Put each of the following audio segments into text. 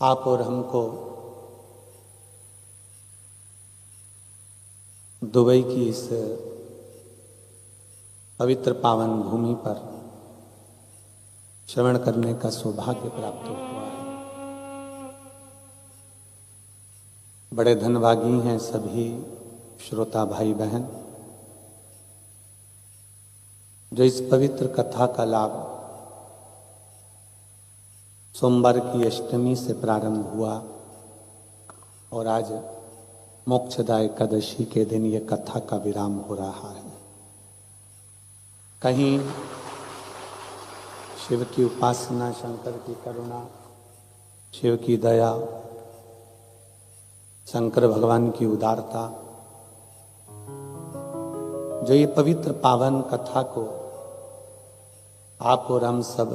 आप और हमको दुबई की इस पवित्र पावन भूमि पर श्रवण करने का सौभाग्य प्राप्त हुआ है। बड़े धनभागी हैं सभी श्रोता भाई बहन जो इस पवित्र कथा का लाभ सोमवार की अष्टमी से प्रारंभ हुआ और आज मोक्षदा एकादशी के दिन ये कथा का विराम हो रहा है। कहीं शिव की उपासना, शंकर की करुणा, शिव की दया, शंकर भगवान की उदारता जो ये पवित्र पावन कथा को आप और हम सब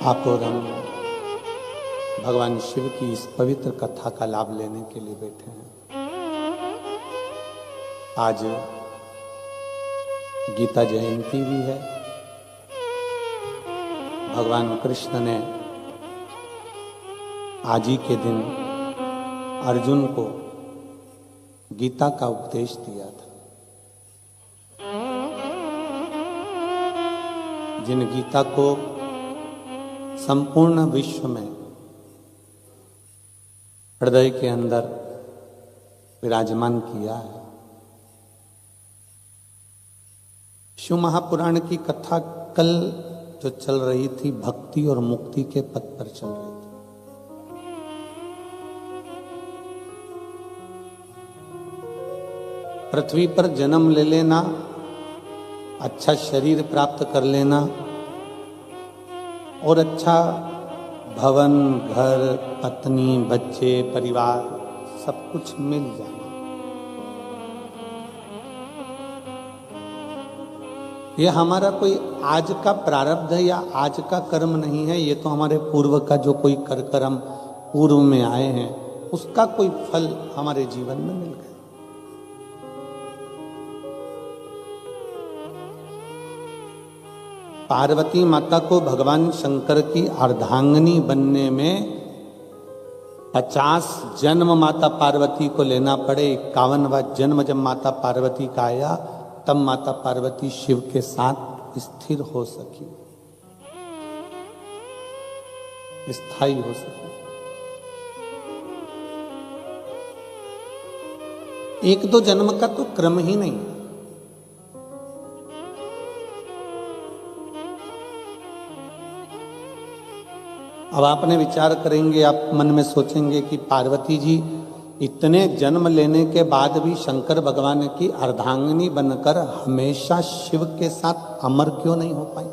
आप और हम भगवान शिव की इस पवित्र कथा का लाभ लेने के लिए बैठे हैं। आज गीता जयंती भी है। भगवान कृष्ण ने आज ही के दिन अर्जुन को गीता का उपदेश दिया था। जिन गीता को संपूर्ण विश्व में हृदय के अंदर विराजमान किया है। शिव महापुराण की कथा कल जो चल रही थी भक्ति और मुक्ति के पथ पर चल रही थी। पृथ्वी पर जन्म ले लेना, अच्छा शरीर प्राप्त कर लेना और अच्छा भवन, घर, पत्नी, बच्चे, परिवार सब कुछ मिल जाना, ये हमारा कोई आज का प्रारब्ध है या आज का कर्म नहीं है। ये तो हमारे पूर्व का जो कोई कर्म पूर्व में आए हैं उसका कोई फल हमारे जीवन में मिल गया। पार्वती माता को भगवान शंकर की अर्धांगिनी बनने में 50 जन्म माता पार्वती को लेना पड़े। 51वां जन्म जब माता पार्वती का आया तब माता पार्वती शिव के साथ स्थिर हो सकी, स्थायी हो सकी। एक दो जन्म का तो क्रम ही नहीं है। अब आपने विचार करेंगे, आप मन में सोचेंगे कि पार्वती जी इतने जन्म लेने के बाद भी शंकर भगवान की अर्धांगिनी बनकर हमेशा शिव के साथ अमर क्यों नहीं हो पाई?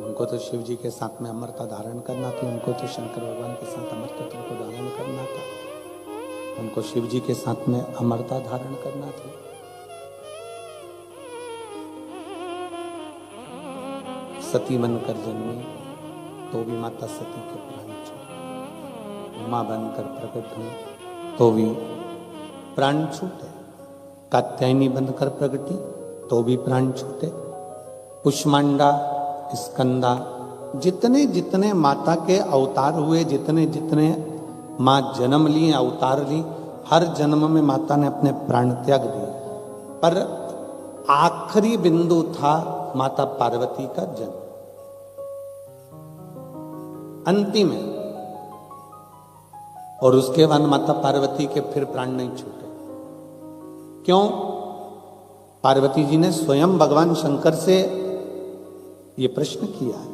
उनको तो शिव जी के साथ में अमरता धारण करना थी, उनको तो शंकर भगवान के साथ अमरता को धारण करना था, उनको शिव जी के साथ में अमरता धारण करना थी। सती बनकर जन्मी तो भी माता सती के प्राण छूटे, उमा बनकर प्रकट हुई तो भी प्राण छूटे, कात्यायनी बनकर प्रकटी तो भी प्राण छूटे, कुष्मांडा, स्कंदा, जितने जितने माता के अवतार हुए, जितने जितने माँ जन्म ली, अवतार ली, हर जन्म में माता ने अपने प्राण त्याग दिए। पर आखिरी बिंदु था माता पार्वती का जन्म, अंतिम है। और उसके बाद माता पार्वती के फिर प्राण नहीं छूटे। क्यों? पार्वती जी ने स्वयं भगवान शंकर से ये प्रश्न किया है।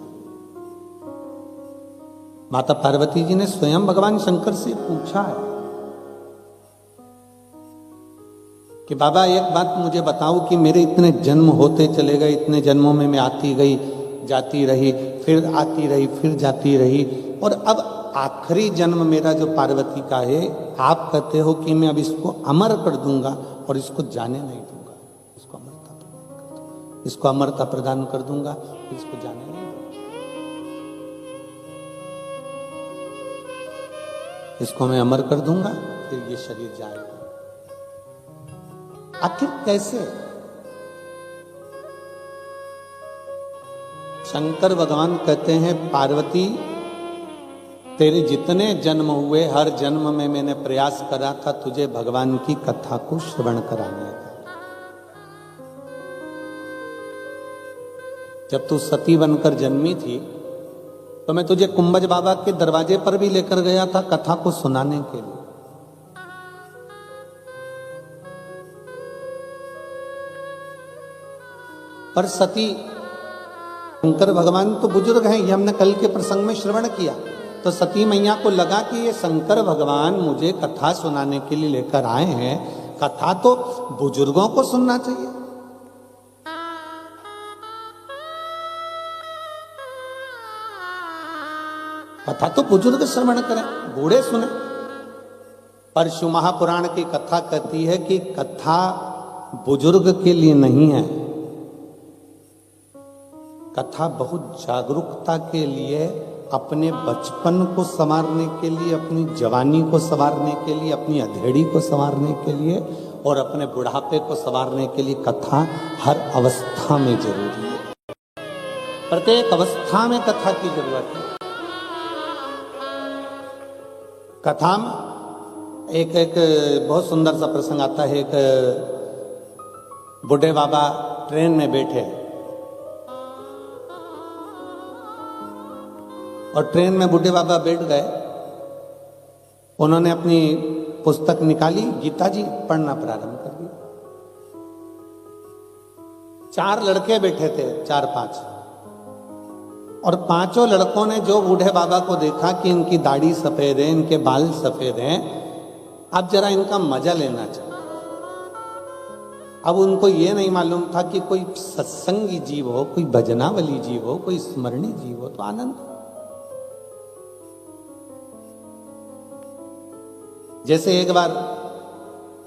माता पार्वती जी ने स्वयं भगवान शंकर से पूछा है कि बाबा एक बात मुझे बताओ कि मेरे इतने जन्म होते चले गए, इतने जन्मों में मैं आती गई, जाती रही, फिर आती रही, फिर जाती रही, और अब आखिरी जन्म मेरा जो पार्वती का है, आप कहते हो कि मैं अब इसको अमर कर दूंगा और इसको जाने नहीं दूंगा, इसको अमरता प्रदान कर दूंगा, इसको जाने नहीं दूंगा, इसको मैं अमर कर दूंगा, फिर ये शरीर जाएगा। आखिर कैसे? शंकर भगवान कहते हैं, पार्वती तेरे जितने जन्म हुए, हर जन्म में मैंने प्रयास करा था तुझे भगवान की कथा को श्रवण कराने का। जब तू सती बनकर जन्मी थी तो मैं तुझे कुंभज बाबा के दरवाजे पर भी लेकर गया था कथा को सुनाने के लिए। पर सती, शंकर भगवान तो बुजुर्ग हैं, ये हमने कल के प्रसंग में श्रवण किया। तो सती मैया को लगा कि ये शंकर भगवान मुझे कथा सुनाने के लिए लेकर आए हैं, कथा तो बुजुर्गों को सुनना चाहिए। कथा तो बुजुर्ग श्रवण करें, बूढ़े सुने। परशु महापुराण की कथा कहती है कि कथा बुजुर्ग के लिए नहीं है, कथा बहुत जागरूकता के लिए, अपने बचपन को संवारने के लिए, अपनी जवानी को संवारने के लिए, अपनी अधेड़ी को संवारने के लिए और अपने बुढ़ापे को संवारने के लिए कथा हर अवस्था में जरूरी है। प्रत्येक अवस्था में कथा की जरूरत है। कथा में एक बहुत सुंदर सा प्रसंग आता है। एक बूढ़े बाबा ट्रेन में बैठे और ट्रेन में बूढ़े बाबा बैठ गए। उन्होंने अपनी पुस्तक निकाली, गीता जी पढ़ना प्रारंभ कर दिया। 4 लड़के बैठे थे, 4-5, और 5 लड़कों ने जो बूढ़े बाबा को देखा कि इनकी दाढ़ी सफेद है, इनके बाल सफेद हैं, अब जरा इनका मजा लेना चाहिए। अब उनको ये नहीं मालूम था कि कोई सत्संगी जीव हो, कोई भजनावली जीव हो, कोई स्मरणी जीव हो तो आनंद। जैसे एक बार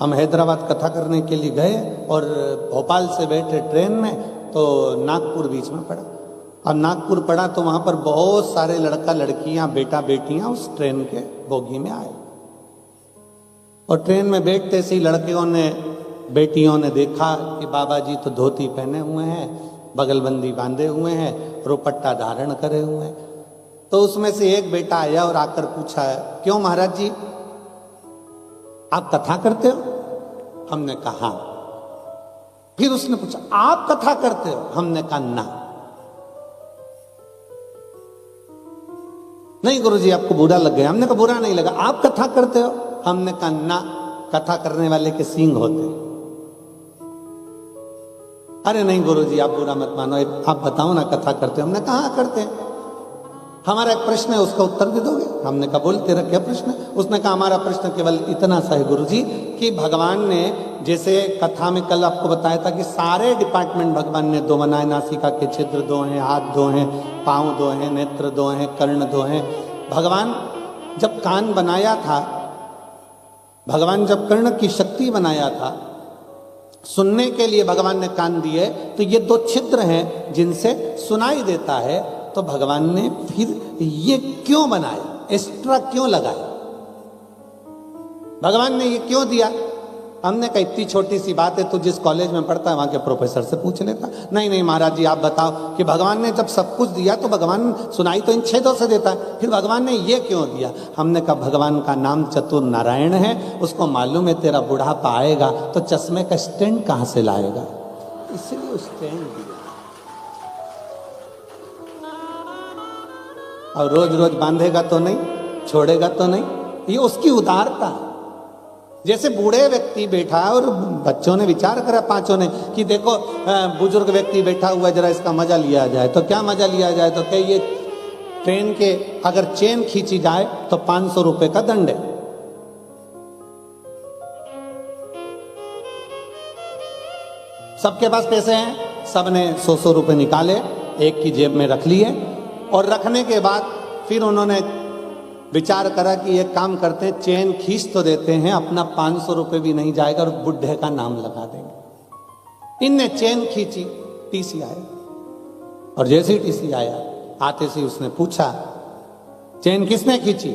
हम हैदराबाद कथा करने के लिए गए और भोपाल से बैठे ट्रेन में, तो नागपुर बीच में पड़ा। अब नागपुर पड़ा तो वहां पर बहुत सारे लड़का लड़कियां, बेटा बेटियां उस ट्रेन के बोगी में आए। और ट्रेन में बैठते से ही लड़कियों ने, बेटियों ने देखा कि बाबा जी तो धोती पहने हुए हैं, बगलबंदी बांधे हुए हैं, रोपट्टा धारण करे हुए हैं। तो उसमें से एक बेटा आया और आकर पूछा, क्यों महाराज जी आप कथा करते हो? हमने कहा। फिर उसने पूछा, आप कथा करते हो? हमने कहा ना। नहीं गुरुजी आपको बुरा लग गया। हमने कहा बुरा नहीं लगा। आप कथा करते हो? हमने कहा ना, कथा करने वाले के सींग होते। अरे नहीं गुरुजी आप बुरा मत मानो, आप बताओ ना कथा करते हो? हमने कहा करते हैं। हमारा एक प्रश्न है, उसका उत्तर भी दोगे? हमने कहा बोल तेरा क्या प्रश्न है? उसने कहा हमारा प्रश्न केवल इतना सा है गुरुजी कि भगवान ने, जैसे कथा में कल आपको बताया था कि सारे डिपार्टमेंट भगवान ने 2 बनाए, नासिका के छिद्र 2 हैं, हाथ 2 हैं, पांव 2 हैं, नेत्र 2 हैं, कर्ण 2 हैं। भगवान जब कान बनाया था, भगवान जब कर्ण की शक्ति बनाया था, सुनने के लिए भगवान ने कान दिए, तो ये 2 छिद्र हैं जिनसे सुनाई देता है। तो भगवान ने फिर ये क्यों बनाया, एक्स्ट्रा क्यों लगाया? भगवान ने ये क्यों दिया? हमने कहा इतनी छोटी सी बात है, तो जिस कॉलेज में पढ़ता है वहां के प्रोफेसर से पूछ लेता। नहीं नहीं महाराज जी आप बताओ कि भगवान ने जब सब कुछ दिया तो भगवान सुनाई तो इन छेदों से देता है, फिर भगवान ने ये क्यों दिया? हमने कहा भगवान का नाम चतुर नारायण है, उसको मालूम है तेरा बुढ़ापा आएगा तो चश्मे का स्टैंड कहां से लाएगा, इसलिए स्टैंड दिया। और रोज रोज बांधेगा तो नहीं, छोड़ेगा तो नहीं, ये उसकी उदारता। जैसे बूढ़े व्यक्ति बैठा और बच्चों ने विचार करा, 5 ने, कि देखो बुजुर्ग व्यक्ति बैठा हुआ, जरा इसका मजा लिया जाए। तो क्या मजा लिया जाए? तो क्या ये ट्रेन के अगर चेन खींची जाए तो 500 रुपए का दंड है। सबके पास पैसे हैं, सबने 100 रुपए निकाले, एक की जेब में रख लिए, और रखने के बाद फिर उन्होंने विचार करा कि एक काम करते हैं, चेन खींच तो देते हैं, अपना 500 रुपए भी नहीं जाएगा और बुढ़े का नाम लगा देंगे। इनने चेन खींची, टीसी आया, और जैसे ही टीसी आया, आते से उसने पूछा चेन किसने खींची?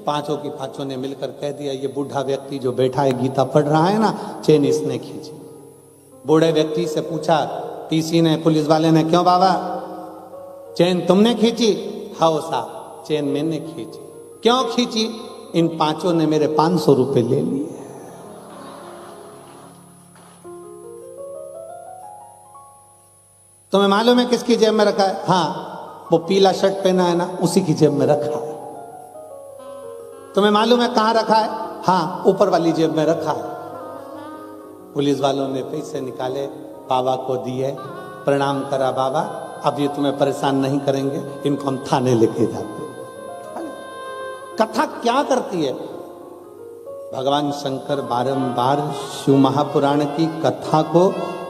5 की 5 ने मिलकर कह दिया ये बूढ़ा व्यक्ति जो बैठा है गीता पढ़ रहा है ना, चेन इसने खींची। बूढ़े व्यक्ति से पूछा, टीसी ने, पुलिस वाले ने, क्यों बाबा चेन तुमने खींची? हाँ साहब, चेन मैंने खींची। क्यों खींची? इन पांचों ने मेरे 500 रुपए ले लिए। तुम्हें मालूम है किसकी जेब में रखा है? हाँ, वो पीला शर्ट पहना है ना, उसी की जेब में रखा है। तुम्हें मालूम है कहां रखा है? हाँ, ऊपर वाली जेब में रखा है। पुलिस वालों ने पैसे निकाले, बाबा को दिए, प्रणाम करा, बाबा अब ये तुम्हें परेशान नहीं करेंगे, इनको हम थाने लेके जाते। कथा क्या करती है? भगवान शंकर बारंबार शिव महापुराण की कथा को,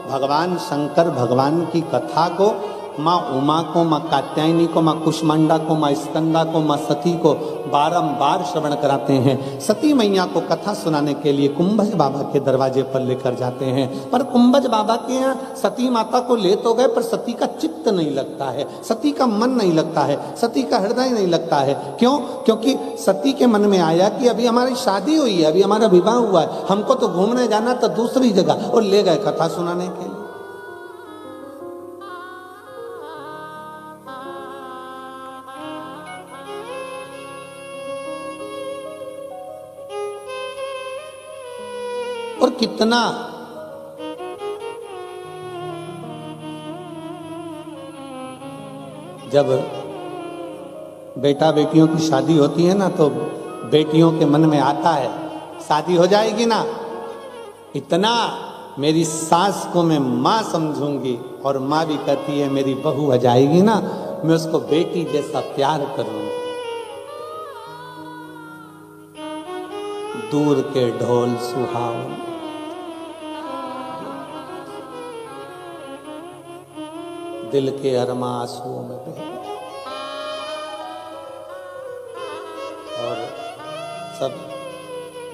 भगवान शंकर भगवान की कथा को, माँ उमा को, माँ कात्यायनी को, माँ कुष्मांडा को, माँ स्कंदा को, माँ सती को बारंबार श्रवण कराते हैं। सती मैया को कथा सुनाने के लिए कुंभज बाबा के दरवाजे पर लेकर जाते हैं, पर कुंभज बाबा के यहाँ सती माता को ले तो गए, पर सती का चित्त नहीं लगता है, सती का मन नहीं लगता है, सती का हृदय नहीं लगता है। क्यों? क्योंकि सती के मन में आया कि अभी हमारी शादी हुई है, अभी हमारा विवाह हुआ है, हमको तो घूमने जाना तो दूसरी जगह, और ले गए कथा सुनाने के लिए। और कितना जब बेटा बेटियों की शादी होती है ना, तो बेटियों के मन में आता है शादी हो जाएगी ना, इतना मेरी सास को मैं माँ समझूंगी, और माँ भी कहती है मेरी बहू हो जाएगी ना, मैं उसको बेटी जैसा प्यार करूंगी। दूर के ढोल सुहावन, दिल के अरमा आंसुओं में बह गए, और सब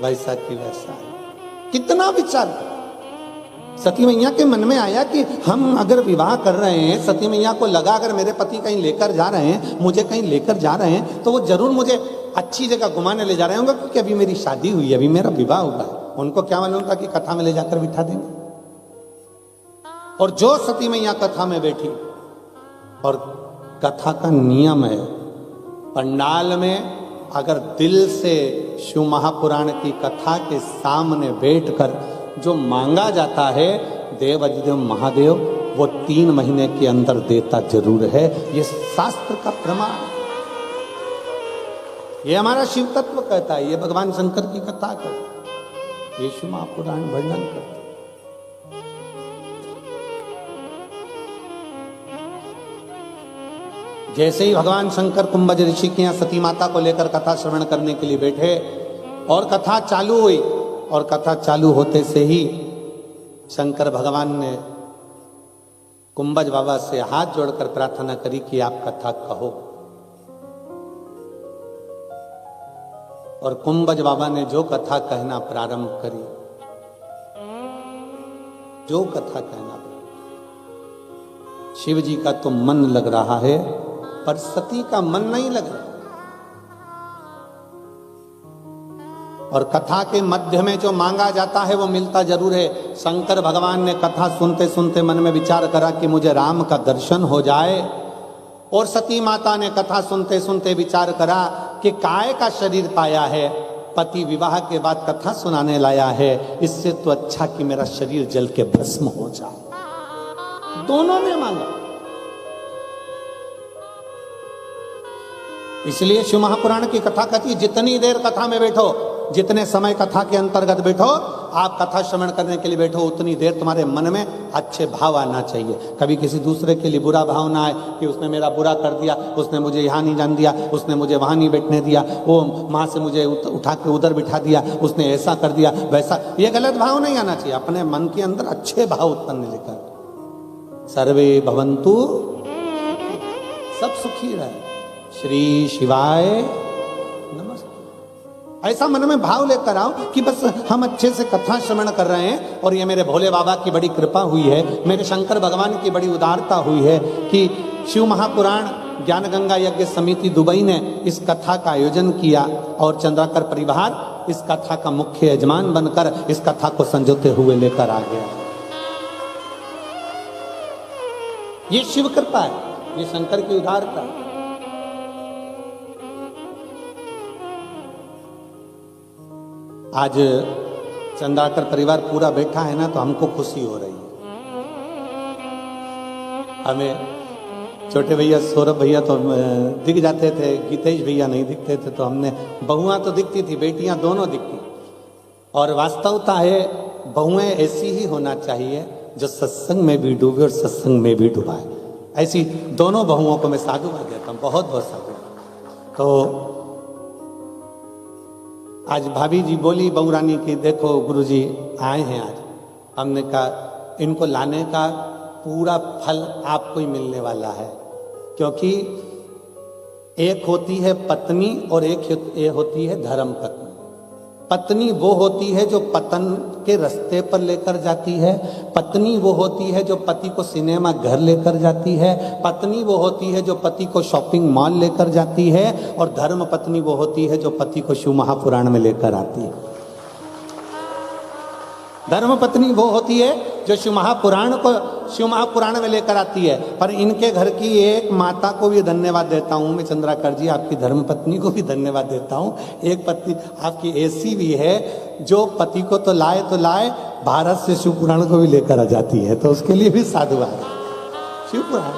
वैसा की वैसा है। कितना विचार सती मैया के मन में आया कि हम अगर विवाह कर रहे हैं, सती मैया को लगा अगर मेरे पति कहीं लेकर जा रहे हैं, मुझे कहीं लेकर जा रहे हैं, तो वो जरूर मुझे अच्छी जगह घुमाने ले जा रहे होंगे, क्योंकि अभी मेरी शादी हुई है, अभी मेरा विवाह हुआ है। उनको क्या मालूम था कि कथा में ले जाकर बिठा देंगे। और जो सती मैया कथा में बैठी, और कथा का नियम है, पंडाल में अगर दिल से शिव महापुराण की कथा के सामने बैठकर जो मांगा जाता है, देव अधिदेव महादेव वो 3 महीने के अंदर देता जरूर है। ये शास्त्र का प्रमाण, ये हमारा शिव तत्व कहता है, ये भगवान शंकर की कथा कहता है, ये शिव महापुराण वर्णन करता है। जैसे ही भगवान शंकर कुंभज ऋषि के यहाँ सती माता को लेकर कथा श्रवण करने के लिए बैठे, और कथा चालू हुई, और कथा चालू होते से ही शंकर भगवान ने कुंभज बाबा से हाथ जोड़कर प्रार्थना करी कि आप कथा कहो। और कुंभज बाबा ने जो कथा कहना प्रारंभ करी, जो कथा कहना, शिव जी का तो मन लग रहा है, पर सती का मन नहीं लग रहा। और कथा के मध्य में जो मांगा जाता है वो मिलता जरूर है। शंकर भगवान ने कथा सुनते सुनते मन में विचार करा कि मुझे राम का दर्शन हो जाए, और सती माता ने कथा सुनते सुनते विचार करा कि काय का शरीर पाया है, पति विवाह के बाद कथा सुनाने लाया है, इससे तो अच्छा कि मेरा शरीर जल के भस्म हो जाए। दोनों ने मांगा। इसलिए शिव महापुराण की कथा कहती, जितनी देर कथा में बैठो, जितने समय कथा के अंतर्गत बैठो, आप कथा श्रवण करने के लिए बैठो, उतनी देर तुम्हारे मन में अच्छे भाव आना चाहिए। कभी किसी दूसरे के लिए बुरा भाव ना आए कि उसने मेरा बुरा कर दिया, उसने मुझे यहाँ नहीं जान दिया, उसने मुझे वहाँ नहीं बैठने दिया, वो माँ से मुझे उठा के उधर बिठा दिया, उसने ऐसा कर दिया वैसा। ये गलत भाव नहीं आना चाहिए। अपने मन के अंदर अच्छे भाव उत्पन्न लेकर सर्वे भवन्तु, सब सुखी रहे, श्री शिवाय नमस्ते, ऐसा मन में भाव लेकर आओ कि बस हम अच्छे से कथा श्रवण कर रहे हैं, और ये मेरे भोले बाबा की बड़ी कृपा हुई है, मेरे शंकर भगवान की बड़ी उदारता हुई है कि शिव महापुराण ज्ञान गंगा यज्ञ समिति दुबई ने इस कथा का आयोजन किया, और चंद्राकर परिवार इस कथा का मुख्य यजमान बनकर इस कथा को संजोते हुए लेकर आ गया। ये शिव कृपा है, ये शंकर की उदारता है। आज चंद्राकर परिवार पूरा बैठा है ना, तो हमको खुशी हो रही है। हमें छोटे भैया सौरभ भैया तो दिख जाते थे, गीतेश भैया नहीं दिखते थे, तो हमने बहुआं तो दिखती थी, बेटियां दोनों दिखती। और वास्तवता है बहुएं ऐसी ही होना चाहिए जो सत्संग में भी डूबे और सत्संग में भी डुबाए। ऐसी दोनों बहुओं को मैं साधुवाद देता हूँ, बहुत बहुत साधुवाद। तो आज भाभी जी बोली बहू रानी की, देखो गुरुजी आए हैं आज। हमने कहा इनको लाने का पूरा फल आपको ही मिलने वाला है, क्योंकि एक होती है पत्नी और एक होती है धर्म पत्नी। पत्नी वो होती है जो पतन के रास्ते पर लेकर जाती है, पत्नी वो होती है जो पति को सिनेमा घर लेकर जाती है, पत्नी वो होती है जो पति को शॉपिंग मॉल लेकर जाती है, और धर्म पत्नी वो होती है जो पति को शिव महापुराण में लेकर आती है। धर्म पत्नी वो होती है जो शिव महापुराण में लेकर आती है। पर इनके घर की एक माता को भी धन्यवाद देता हूं मैं, चंद्राकर जी, आपकी धर्म पत्नी को भी धन्यवाद देता हूं। एक पत्नी आपकी ऐसी भी है जो पति को तो लाए भारत से शिव पुराण को भी लेकर आ जाती है, तो उसके लिए भी साधुवाद। शिव पुराण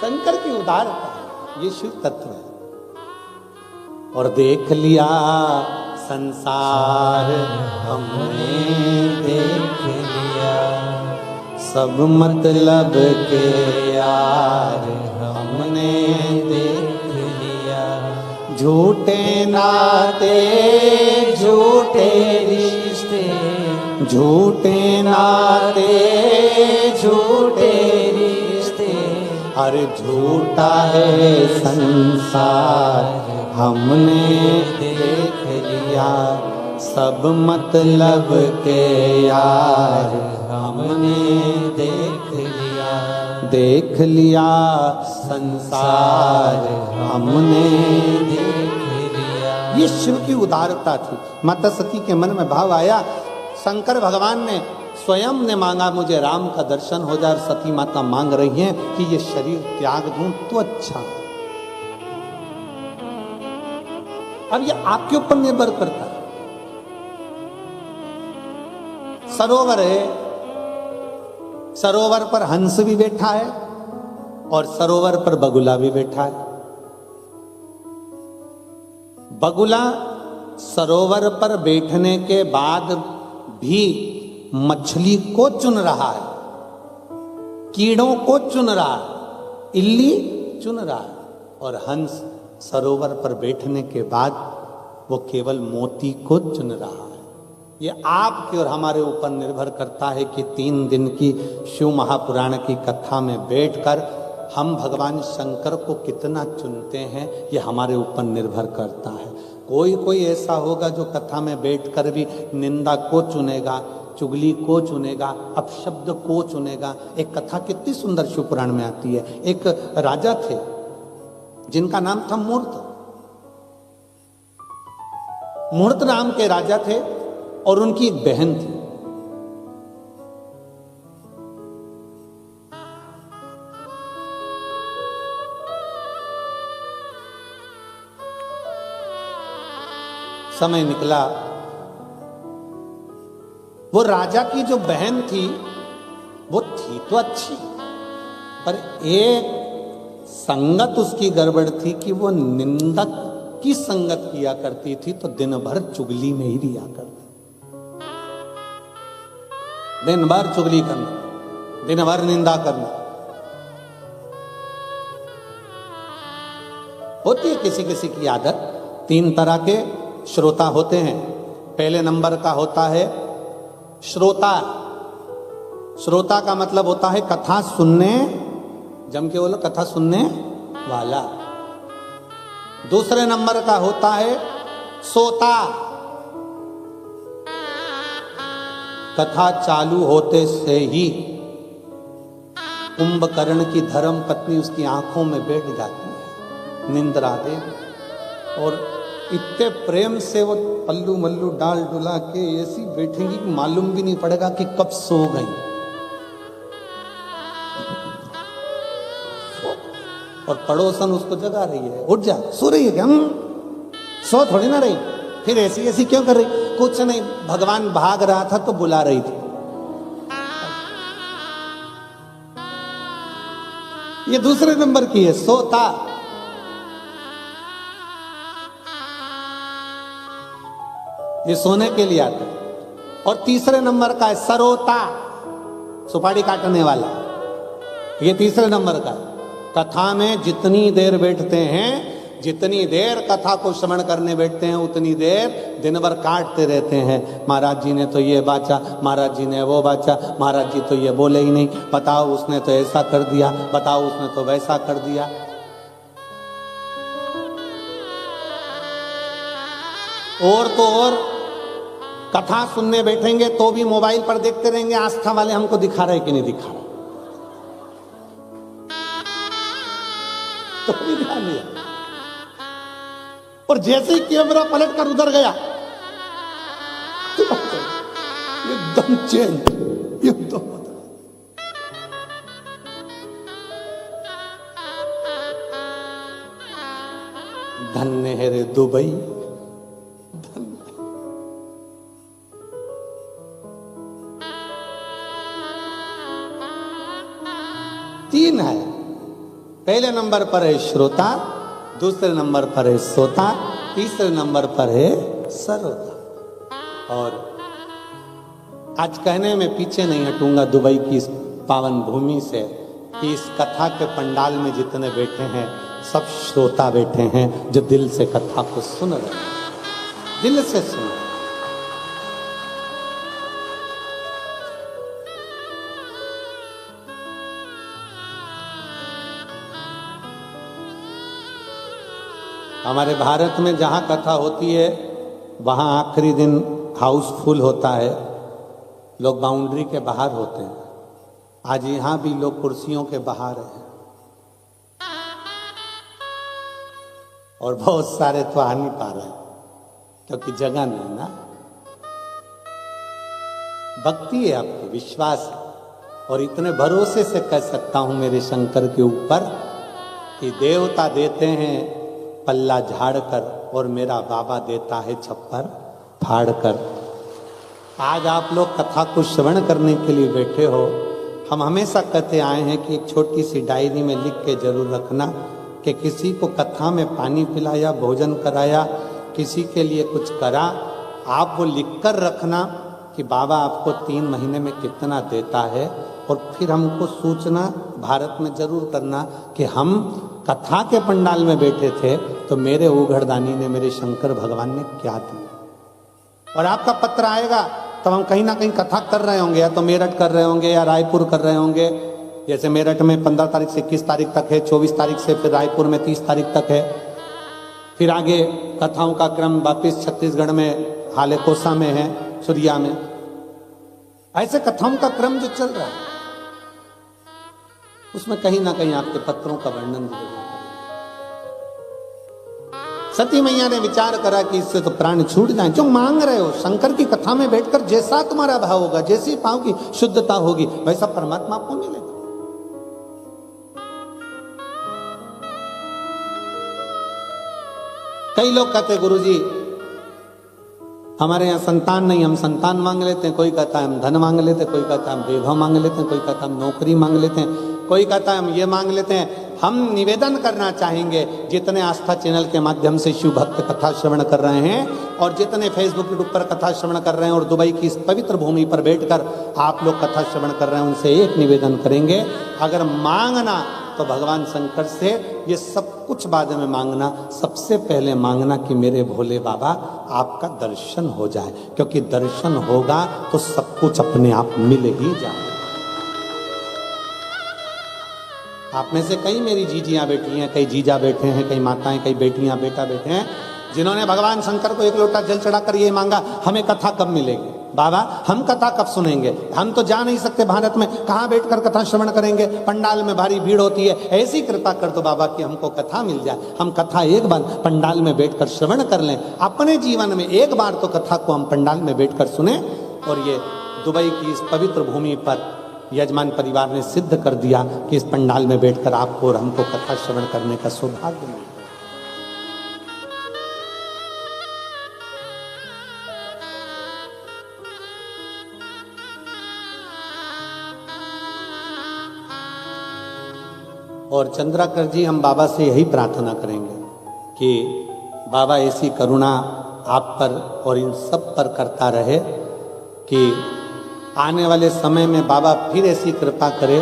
शंकर की उदारता, ये शिव तत्व है। और देख लिया संसार हमने देख लिया, सब मतलब के यार हमने देख लिया। झूठे नाते झूठे रिश्ते, झूठे नाते झूठे रिश्ते, अरे झूठा है संसार हमने देख लिया। सब मतलब के यार हमने देख लिया संसार हमने देख लिया। ये शिव की उदारता थी। माता सती के मन में भाव आया, शंकर भगवान ने स्वयं ने मांगा मुझे राम का दर्शन हो जाए, और सती माता मांग रही हैं कि ये शरीर त्याग दूं तो अच्छा। अब ये आपके ऊपर निर्भर करता है। सरोवर है, सरोवर पर हंस भी बैठा है और सरोवर पर बगुला भी बैठा है। बगुला सरोवर पर बैठने के बाद भी मछली को चुन रहा है, कीड़ों को चुन रहा है, इल्ली चुन रहा है, और हंस सरोवर पर बैठने के बाद वो केवल मोती को चुन रहा है। ये आपके और हमारे ऊपर निर्भर करता है कि 3 दिन की शिव महापुराण की कथा में बैठकर हम भगवान शंकर को कितना चुनते हैं, ये हमारे ऊपर निर्भर करता है। कोई ऐसा होगा जो कथा में बैठकर भी निंदा को चुनेगा, चुगली को चुनेगा, अपशब्द को चुनेगा। एक कथा कितनी सुंदर शिव पुराण में आती है। एक राजा थे जिनका नाम था मूर्त। मूर्त नाम के राजा थे और उनकी एक बहन थी। समय निकला, वो राजा की जो बहन थी वो थी तो अच्छी, पर एक संगत उसकी गड़बड़ थी कि वो निंदक की संगत किया करती थी, तो दिन भर चुगली में ही रिया करती। दिन भर चुगली करना, दिन भर निंदा करना। होती है किसी किसी की आदत। 3 तरह के श्रोता होते हैं। पहले नंबर का होता है श्रोता। श्रोता का मतलब होता है कथा सुनने, जम के बोलो, कथा सुनने वाला। दूसरे नंबर का होता है सोता। कथा चालू होते से ही कुंभकर्ण की धर्म पत्नी उसकी आंखों में बैठ जाती है, निंद्रा दे, और इतने प्रेम से वो पल्लू मल्लू डाल डुला के ऐसी बैठेंगी कि मालूम भी नहीं पड़ेगा कि कब सो गई। और पड़ोसन उसको जगा रही है, उठ जा, सो रही है क्या? सो थोड़ी ना रही, फिर ऐसी ऐसी क्यों कर रही? कुछ नहीं, भगवान भाग रहा था तो बुला रही थी। ये दूसरे नंबर की है, सोता। ये सोने के लिए आता है। और तीसरे नंबर का है सरोता, सुपारी काटने वाला। ये तीसरे नंबर का है। कथा में जितनी देर बैठते हैं, जितनी देर कथा को श्रवण करने बैठते हैं, उतनी देर दिन भर काटते रहते हैं। महाराज जी ने तो ये बाचा, महाराज जी ने वो बाचा, महाराज जी तो ये बोले ही नहीं, बताओ उसने तो ऐसा कर दिया, बताओ उसने तो वैसा कर दिया। और तो और कथा सुनने बैठेंगे तो भी मोबाइल पर देखते रहेंगे, आस्था वाले हमको दिखा रहे कि नहीं दिखा रहे, तो भी ध्यान दिया। और जैसे ही कैमरा पलट कर उधर गया, एकदम चेंज, एकदम। धन्य है रे दुबई, तीन है। पहले नंबर पर है श्रोता, दूसरे नंबर पर है सोता, तीसरे नंबर पर है सरोता। और आज कहने में पीछे नहीं हटूंगा दुबई की इस पावन भूमि से कि इस कथा के पंडाल में जितने बैठे हैं सब श्रोता बैठे हैं, जो दिल से कथा को सुन रहे हैं, दिल से सुन रहे हैं। हमारे भारत में जहाँ कथा होती है वहाँ आखिरी दिन हाउसफुल होता है, लोग बाउंड्री के बाहर होते हैं। आज यहाँ भी लोग कुर्सियों के बाहर हैं और बहुत सारे तो आ नहीं पा रहे क्योंकि जगह नहीं ना। भक्ति है, आपकी विश्वास है। और इतने भरोसे से कह सकता हूं मेरे शंकर के ऊपर कि देवता देते हैं पल्ला झाड़ कर और मेरा बाबा देता है छप्पर फाड़ कर। आज आप लोग कथा को श्रवण करने के लिए बैठे हो। हम हमेशा कहते आए हैं कि एक छोटी सी डायरी में लिख के जरूर रखना कि किसी को कथा में पानी पिलाया, भोजन कराया, किसी के लिए कुछ करा, आप वो लिख कर रखना कि बाबा आपको 3 महीने में कितना देता है। और फिर हमको सूचना भारत में जरूर करना कि हम कथा के पंडाल में बैठे थे तो मेरे उघड़दानी ने, मेरे शंकर भगवान ने क्या दिया। और आपका पत्र आएगा तब हम कहीं ना कहीं कथा कर रहे होंगे, या तो मेरठ कर रहे होंगे या रायपुर कर रहे होंगे। जैसे मेरठ में 15 तारीख से 21 तारीख तक है, 24 तारीख से फिर रायपुर में 30 तारीख तक है। फिर आगे कथाओं का क्रम वापिस छत्तीसगढ़ में हालेकोसा में है, सुरिया में। ऐसे कथाओं का क्रम जो चल रहा है उसमें कहीं ना कहीं आपके पत्रों का वर्णन भी जरूर करें। सती मैया ने विचार करा कि इससे तो प्राण छूट जाए। जो मांग रहे हो शंकर की कथा में बैठकर, जैसा तुम्हारा भाव होगा, जैसी भाव की शुद्धता होगी, वैसा परमात्मा आपको मिलेगा। कई लोग कहते गुरुजी हमारे यहाँ संतान नहीं, हम संतान मांग लेते हैं। कोई कहता है हम धन मांग लेते हैं, कोई कहता है हम वैभव मांग लेते हैं, कोई कहता है हम नौकरी मांग लेते हैं, कोई कहता है हम ये मांग लेते हैं। हम निवेदन करना चाहेंगे जितने आस्था चैनल के माध्यम से शिव भक्त कथा श्रवण कर रहे हैं और जितने फेसबुक यूट्यूब पर कथा श्रवण कर रहे हैं और दुबई की इस पवित्र भूमि पर बैठकर आप लोग कथा श्रवण कर रहे हैं, उनसे एक निवेदन करेंगे, अगर मांगना तो भगवान शंकर से ये सब कुछ बाद में मांगना, सबसे पहले मांगना कि मेरे भोले बाबा आपका दर्शन हो जाए, क्योंकि दर्शन होगा तो सब कुछ अपने आप मिल ही जाए। आप में से कई मेरी जीजियां बैठी हैं, कई जीजा बैठे हैं, कई माताएं, कई बेटियां बेटा बैठे हैं, जिन्होंने भगवान शंकर को 1 लोटा जल चढ़ाकर ये मांगा हमें कथा कब मिलेगी बाबा, हम कथा कब सुनेंगे। हम तो जा नहीं सकते भारत में, कहाँ बैठकर कथा श्रवण करेंगे, पंडाल में भारी भीड़ होती है। ऐसी कृपा कर दो बाबा कि हमको कथा मिल जाए, हम कथा एक बार पंडाल में बैठकर श्रवण कर लें। अपने जीवन में एक बार तो कथा को हम पंडाल में बैठकर सुने। और ये दुबई की इस पवित्र भूमि पर यजमान परिवार ने सिद्ध कर दिया कि इस पंडाल में बैठकर आपको और हमको कथा श्रवण करने का सौभाग्य मिला। और चंद्राकर जी, हम बाबा से यही प्रार्थना करेंगे कि बाबा ऐसी करुणा आप पर और इन सब पर करता रहे कि आने वाले समय में बाबा फिर ऐसी कृपा करे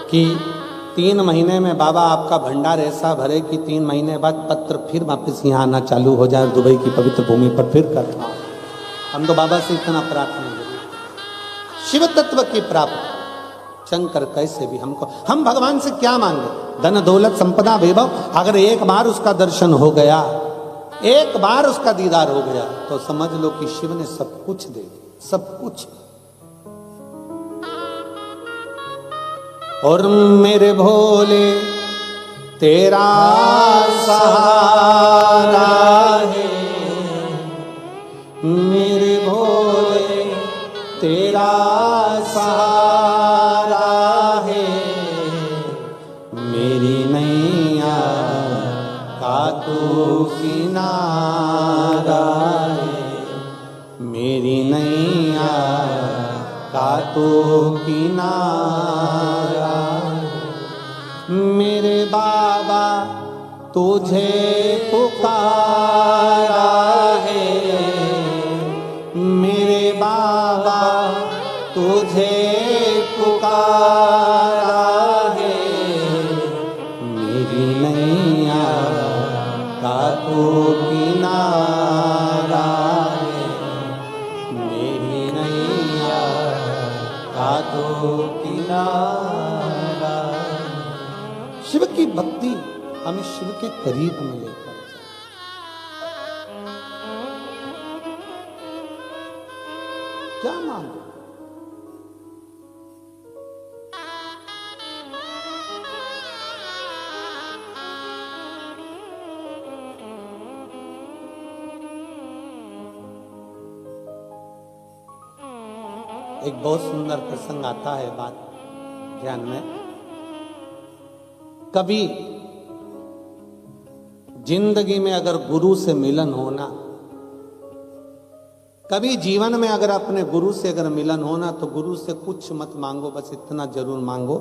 कि 3 महीने में बाबा आपका भंडार ऐसा भरे कि 3 महीने बाद पत्र फिर वापस यहाँ आना चालू हो जाए, दुबई की पवित्र भूमि पर फिर कथा। हम तो बाबा से इतना प्रार्थना करें, शिव तत्व की प्राप्ति। शंकर कैसे भी हमको, हम भगवान से क्या मांगे? धन दौलत संपदा वैभव। अगर एक बार उसका दर्शन हो गया, एक बार उसका दीदार हो गया, तो समझ लो कि शिव ने सब कुछ दे दिया, सब कुछ। और मेरे भोले तेरा सहारा है, मेरे भोले तेरा सहारा है, मेरी नैया का तू किनारा है, मेरी नैया का तू किनारा है। मेरे बाबा तुझे पुकारा है, मेरे बाबा तुझे पुकारा है, मेरी नैया का तू किनारा है, मेरी नैया का तू किनारा। शिव की भक्ति हमें शिव के करीब में लेकर क्या मांगो? एक बहुत सुंदर प्रसंग आता है बात ध्यान में। कभी जिंदगी में अगर गुरु से मिलन होना, कभी जीवन में अगर अपने गुरु से अगर मिलन होना, तो गुरु से कुछ मत मांगो, बस इतना जरूर मांगो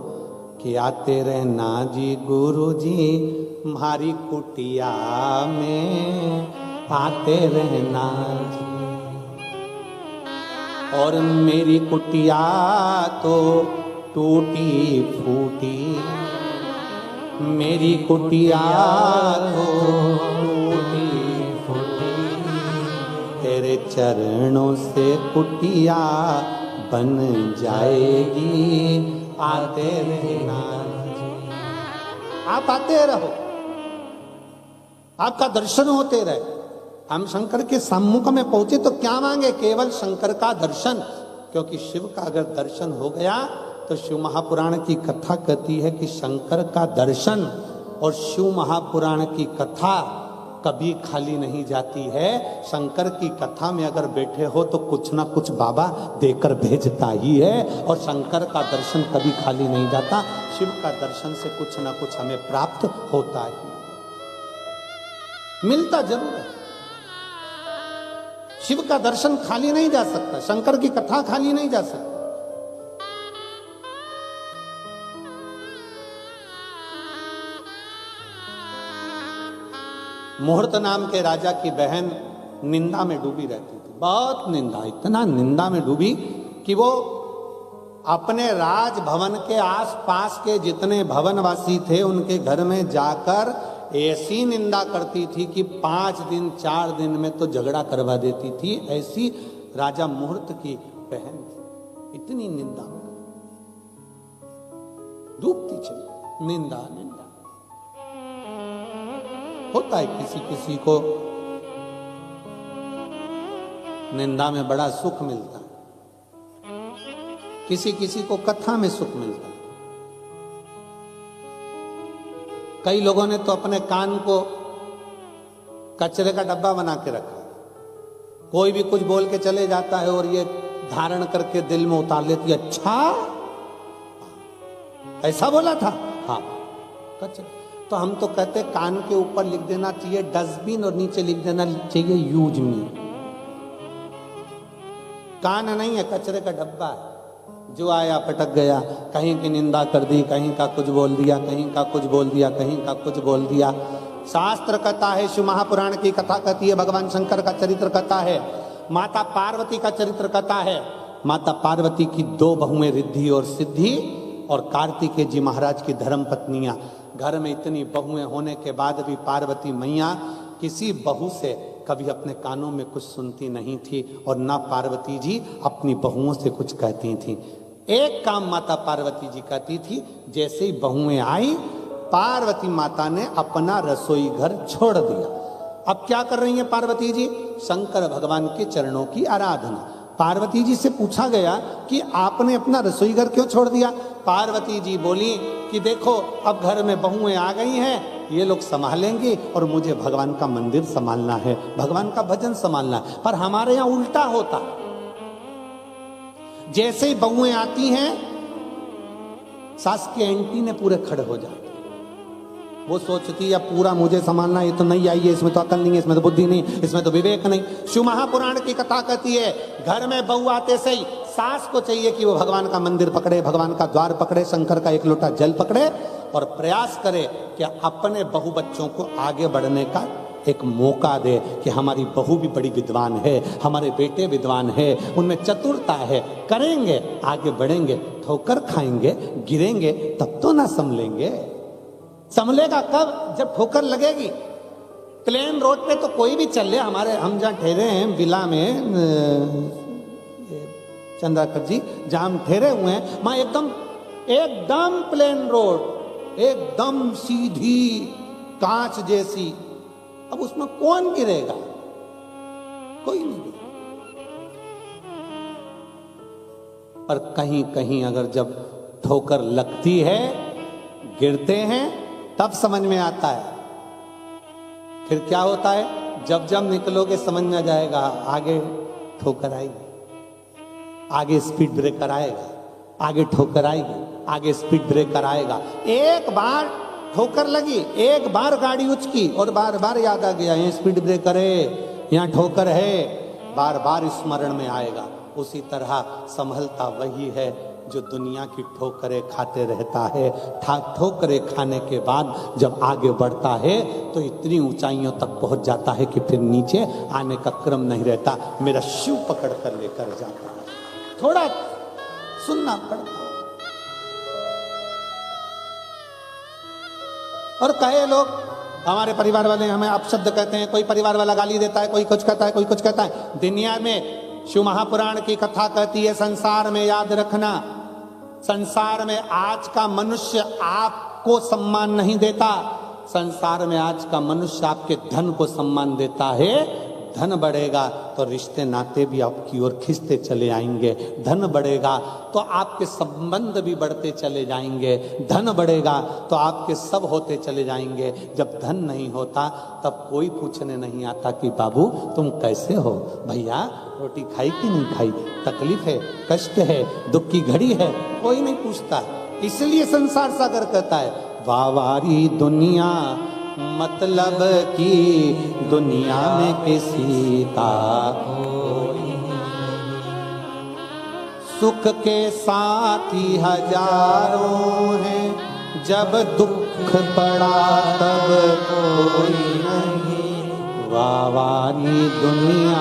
कि आते रहना जी गुरु जी हमारी कुटिया में, आते रहना जी। और मेरी कुटिया तो टूटी फूटी, मेरी कुटिया तो टूटी फूटी, तेरे चरणों से कुटिया बन जाएगी, आते रहना जी। आप आते रहो, आपका दर्शन होते रहे। हम शंकर के सम्मुख में पहुंचे तो क्या मांगे? केवल शंकर का दर्शन, क्योंकि शिव का अगर दर्शन हो गया तो शिव महापुराण की कथा कहती है कि शंकर का दर्शन और शिव महापुराण की कथा कभी खाली नहीं जाती है। शंकर की कथा में अगर बैठे हो तो कुछ ना कुछ बाबा देकर भेजता ही है, और शंकर का दर्शन कभी खाली नहीं जाता। शिव का दर्शन से कुछ ना कुछ हमें प्राप्त होता ही, मिलता जरूर है। शिव का दर्शन खाली नहीं जा सकता, शंकर की कथा खाली नहीं जा सकती। मुहूर्त नाम के राजा की बहन निंदा में डूबी रहती थी, बहुत निंदा, इतना निंदा में डूबी कि वो अपने राजभवन के आसपास के जितने भवनवासी थे उनके घर में जाकर ऐसी निंदा करती थी कि 5 दिन 4 दिन में तो झगड़ा करवा देती थी। ऐसी राजा मुहूर्त की बहन थी, इतनी निंदा डूबती चली, निंदा निंदा। होता है किसी किसी को निंदा में बड़ा सुख मिलता है, किसी किसी को कथा में सुख मिलता है। कई लोगों ने तो अपने कान को कचरे का डब्बा बना के रखा, कोई भी कुछ बोल के चले जाता है और ये धारण करके दिल में उतार लेती है, अच्छा ऐसा बोला था? हाँ। कचरे। तो हम तो कहते कान के ऊपर लिख देना चाहिए डस्टबिन और नीचे लिख देना चाहिए यूज मी। कान नहीं है, कचरे का डब्बा है, जो आया पटक गया, कहीं की निंदा कर दी, कहीं का कुछ बोल दिया, कहीं का कुछ बोल दिया, कहीं का कुछ बोल दिया। शास्त्र कहता है, शिव महापुराण की कथा कहती है, भगवान शंकर का चरित्र कहता है, माता पार्वती का चरित्र कहता है। माता पार्वती की 2 बहुएं रिद्धि और सिद्धि और कार्तिकेय जी महाराज की धर्म पत्नियां। घर में इतनी बहुएं होने के बाद भी पार्वती मैया किसी बहू से कभी अपने कानों में कुछ सुनती नहीं थी और ना पार्वती जी अपनी बहुओं से कुछ कहती थी। एक काम माता पार्वती जी कहती थी, जैसे ही बहुएं आई पार्वती माता ने अपना रसोई घर छोड़ दिया। अब क्या कर रही हैं पार्वती जी? शंकर भगवान के चरणों की आराधना। पार्वती जी से पूछा गया कि आपने अपना रसोई घर क्यों छोड़ दिया? पार्वती जी बोली कि देखो अब घर में बहुएं आ गई हैं, ये लोग संभालेंगे और मुझे भगवान का मंदिर संभालना है, भगवान का भजन संभालना है। पर हमारे यहाँ उल्टा होता, जैसे ही बहुएं आती हैं सास के एंटीने पूरे खड़े हो जाते। वो सोचती है पूरा मुझे संभालना, ये तो नहीं आई है, इसमें तो अकल नहीं है, इसमें तो बुद्धि नहीं, इसमें तो विवेक नहीं। शिव महापुराण की कथा कहती है, घर में बहू आते से ही सास को चाहिए कि वो भगवान का मंदिर पकड़े, भगवान का द्वार पकड़े, शंकर का 1 लोटा जल पकड़े और प्रयास करे कि अपने बहू बच्चों को आगे बढ़ने का एक मौका दे कि हमारी बहू भी बड़ी विद्वान है, हमारे बेटे विद्वान है, उनमें चतुरता है, करेंगे, आगे बढ़ेंगे, ठोकर खाएंगे, गिरेंगे तब तो ना संभलेंगे। संभलेगा कब? जब ठोकर लगेगी। प्लेन रोड पे तो कोई भी चल ले, हमारे हम जहाँ ठहरे हैं विला में चंद्राकर जी, जहाँ हम ठहरे हुए हैं वहाँ एकदम प्लेन रोड, एकदम सीधी कांच जैसी। अब उसमें कौन गिरेगा? कोई नहीं गिरेगा। पर कहीं कहीं अगर जब ठोकर लगती है, गिरते हैं, तब समझ में आता है। फिर क्या होता है? जब जब निकलोगे समझ में आ जाएगा, आगे ठोकर आएगी, आगे स्पीड ब्रेकर आएगा, आगे ठोकर आएगी, आगे स्पीड ब्रेकर आएगा। एक बार ठोकर लगी, एक बार गाड़ी उचकी और बार बार याद आ गया, यहाँ स्पीड ब्रेकर है, यहाँ ठोकर है, बार बार स्मरण में आएगा। उसी तरह संभलता वही है जो दुनिया की ठोकरें खाते रहता है। ठोकरें खाने के बाद जब आगे बढ़ता है तो इतनी ऊंचाइयों तक पहुंच जाता है कि फिर नीचे आने का क्रम नहीं रहता। मेरा शिव पकड़ कर लेकर जाता है। थोड़ा सुनना पड़ता। और कहे लोग, हमारे परिवार वाले हमें अपशब्द कहते हैं, कोई परिवार वाला गाली देता है, कोई कुछ कहता है, कोई कुछ कहता है। दुनिया में शिव महापुराण की कथा कहती है, संसार में याद रखना, संसार में आज का मनुष्य आपको सम्मान नहीं देता, संसार में आज का मनुष्य आपके धन को सम्मान देता है। धन बढ़ेगा तो रिश्ते नाते भी आपकी ओर खिंचते चले आएंगे, धन बढ़ेगा तो आपके संबंध भी बढ़ते चले जाएंगे, धन बढ़ेगा तो आपके सब होते चले जाएंगे। जब धन नहीं होता तब कोई पूछने नहीं आता कि बाबू तुम कैसे हो, भैया रोटी खाई कि नहीं खाई, तकलीफ है, कष्ट है, दुख की घड़ी है, कोई नहीं पूछता। इसलिए संसार सागर कहता है, वावारी दुनिया मतलब की दुनिया में किसी का कोई, सुख के साथी हजारों हैं, जब दुख पड़ा तब कोई नहीं, वावारी दुनिया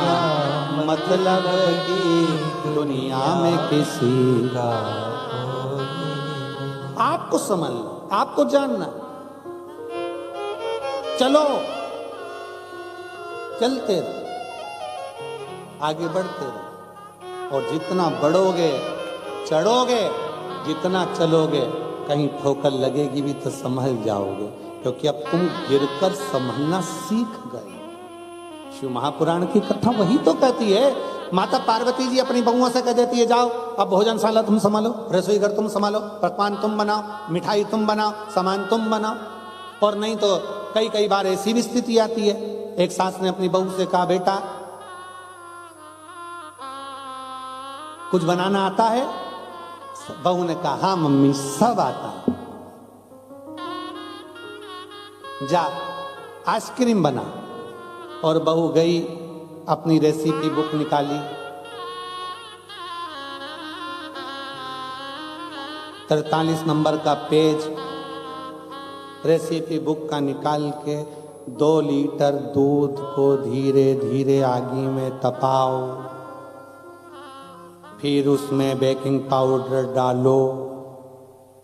मतलब की दुनिया में किसी का कोई। आपको समझना, आपको जानना, चलो, चलते रहो, आगे बढ़ते रहो। और जितना बढ़ोगे, चढ़ोगे, जितना चलोगे, कहीं ठोकर लगेगी भी तो संभल जाओगे, क्योंकि अब तुम गिरकर संभलना सीख गए। शिव महापुराण की कथा वही तो कहती है। माता पार्वती जी अपनी बहुओं से कह देती है, जाओ अब भोजनशाला तुम संभालो, रसोई घर तुम संभालो, पकवान तुम बनाओ, मिठाई तुम बनाओ, सामान तुम बनाओ। और नहीं तो कई कई बार ऐसी भी स्थिति आती है, एक सास ने अपनी बहू से कहा, बेटा कुछ बनाना आता है? बहू ने कहा, हाँ मम्मी सब आता है। जा आइसक्रीम बना। और बहू गई, अपनी रेसिपी बुक निकाली, 43 नंबर का पेज रेसिपी बुक का निकाल के 2 लीटर दूध को धीरे धीरे आगी में तपाओ, फिर उसमें बेकिंग पाउडर डालो,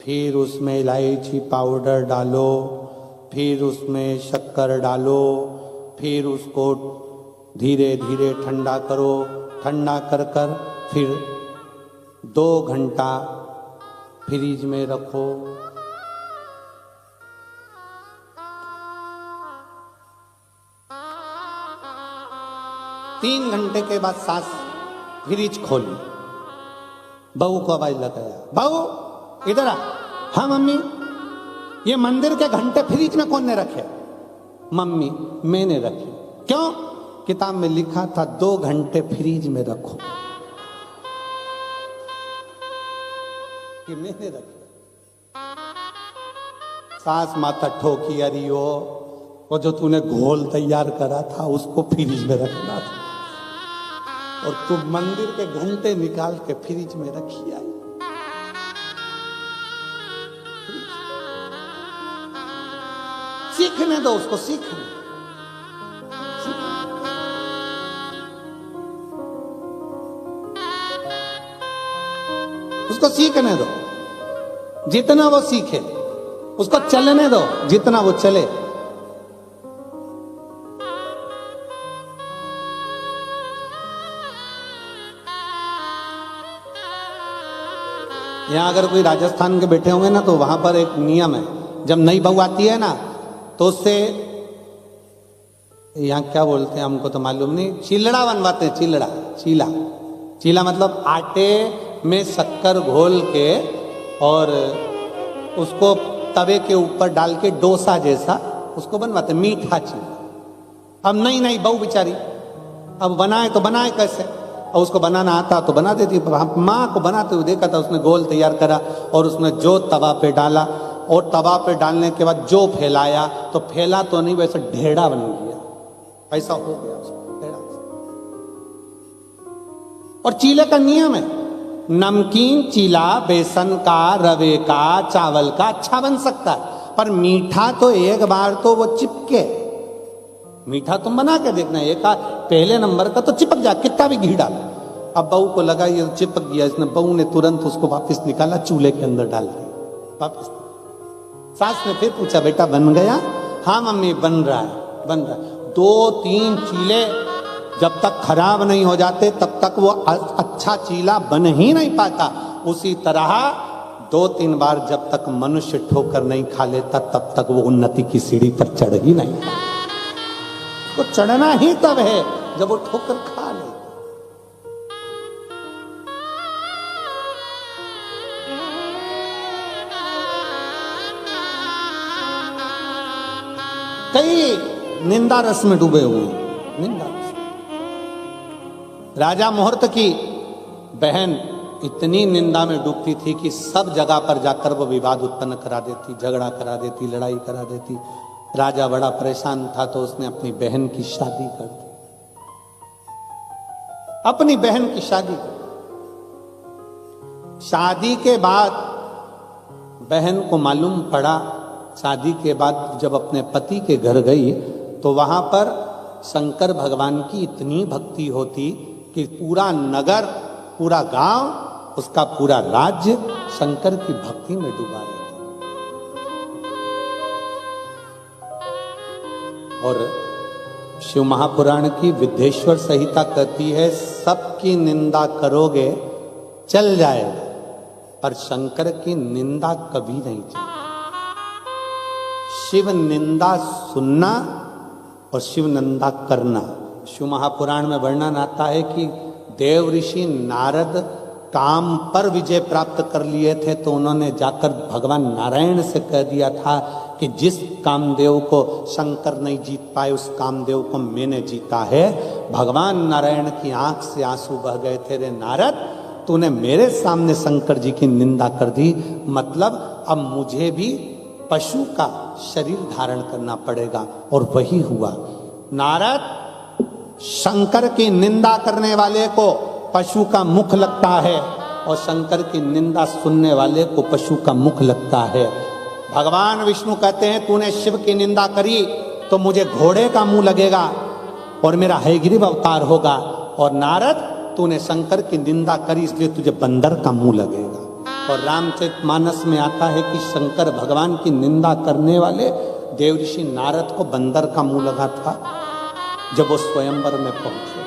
फिर उसमें इलायची पाउडर डालो, फिर उसमें शक्कर डालो, फिर उसको धीरे धीरे ठंडा करो। ठंडा कर कर फिर 2 घंटा फ्रिज में रखो। तीन घंटे के बाद सास फ्रिज खोली, बहू को आवाज लगाया, बहू इधर आ। हाँ मम्मी। ये मंदिर के घंटे फ्रिज में कौन ने रखे? मम्मी मैंने रखे। क्यों? किताब में लिखा था 2 घंटे फ्रिज में रखो, कि मैंने रखे। सास माता ठोकी, अरे वो जो तूने घोल तैयार करा था उसको फ्रिज में रखना था, और तू मंदिर के घंटे निकाल के फ्रिज में रखी आई। सीखने दो उसको, सीखने उसको सीखने दो, जितना वो सीखे। उसको चलने दो जितना वो चले। यहां अगर कोई राजस्थान के बैठे होंगे ना, तो वहां पर एक नियम है, जब नई बहू आती है ना तो उससे, यहाँ क्या बोलते हैं हमको तो मालूम नहीं, चिलड़ा बनवाते हैं। चिलड़ा, चीला, चीला मतलब आटे में शक्कर घोल के और उसको तवे के ऊपर डाल के डोसा जैसा उसको बनवाते, मीठा चीला। अब नई नई बहू बेचारी अब बनाए तो बनाए कैसे, और उसको बनाना आता तो बना देती। माँ को बनाते हुए देखा था, उसने गोल तैयार करा और उसने जो तवा पे डाला, और तवा पे डालने के बाद जो फैलाया, तो फैला तो नहीं, वैसे ढेड़ा बन गया, ऐसा हो गया उसको ढेड़ा। और चीले का नियम है, नमकीन चीला बेसन का, रवे का, चावल का अच्छा बन सकता है, पर मीठा तो एक बार तो वो चिपके। मीठा तुम बना के देखना, एक पहले नंबर का तो चिपक जा, कितना भी घी डालो। अब बहू को लगा ये चिपक गया, इसने बहू ने तुरंत उसको वापस निकाला, चूल्हे के अंदर डाल दिया वापस। सास ने फिर पूछा, बेटा बन गया? हाँ मम्मी बन रहा है, बन रहा है। 2-3 चीले जब तक खराब नहीं हो जाते तब तक वो अच्छा चीला बन ही नहीं पाता। उसी तरह 2-3 बार जब तक मनुष्य ठोकर नहीं खा लेता तब तक वो उन्नति की सीढ़ी पर चढ़ ही नहीं पाता। तो चढ़ना ही तब है जब वो ठोकर खा ले। कई निंदा रस में डूबे हुए हैं, निंदा रस। राजा मुहूर्त की बहन इतनी निंदा में डूबती थी कि सब जगह पर जाकर वो विवाद उत्पन्न करा देती, झगड़ा करा देती, लड़ाई करा देती। राजा बड़ा परेशान था तो उसने अपनी बहन की शादी कर दी, अपनी बहन की शादी कर दी। शादी के बाद बहन को मालूम पड़ा, शादी के बाद जब अपने पति के घर गई तो वहां पर शंकर भगवान की इतनी भक्ति होती कि पूरा नगर, पूरा गांव, उसका पूरा राज्य शंकर की भक्ति में डूबा रहता। और शिव महापुराण की विद्येश्वर संहिता कहती है, सबकी निंदा करोगे चल जाएगा, पर शंकर की निंदा कभी नहीं चलेगी। शिव निंदा सुनना और शिव निंदा करना। शिव महापुराण में वर्णन आता है कि देव ऋषि नारद काम पर विजय प्राप्त कर लिए थे, तो उन्होंने जाकर भगवान नारायण से कह दिया था कि जिस कामदेव को शंकर नहीं जीत पाए उस कामदेव को मैंने जीता है। भगवान नारायण की आंख से आंसू बह गए थे, रे नारद तूने मेरे सामने शंकर जी की निंदा कर दी, मतलब अब मुझे भी पशु का शरीर धारण करना पड़ेगा। और वही हुआ। नारद शंकर की निंदा करने वाले को पशु का मुख लगता है और शंकर की निंदा सुनने वाले को पशु का मुख लगता है। भगवान विष्णु कहते हैं तूने शिव की निंदा करी तो मुझे घोड़े का मुंह लगेगा और मेरा हयग्रीव अवतार होगा। और नारद तूने शंकर की निंदा करी इसलिए तुझे बंदर का मुंह लगेगा। और रामचरितमानस में आता है कि शंकर भगवान की निंदा करने वाले देवऋषि नारद को बंदर का मुंह लगा था जब वो स्वयंवर में पहुंचे।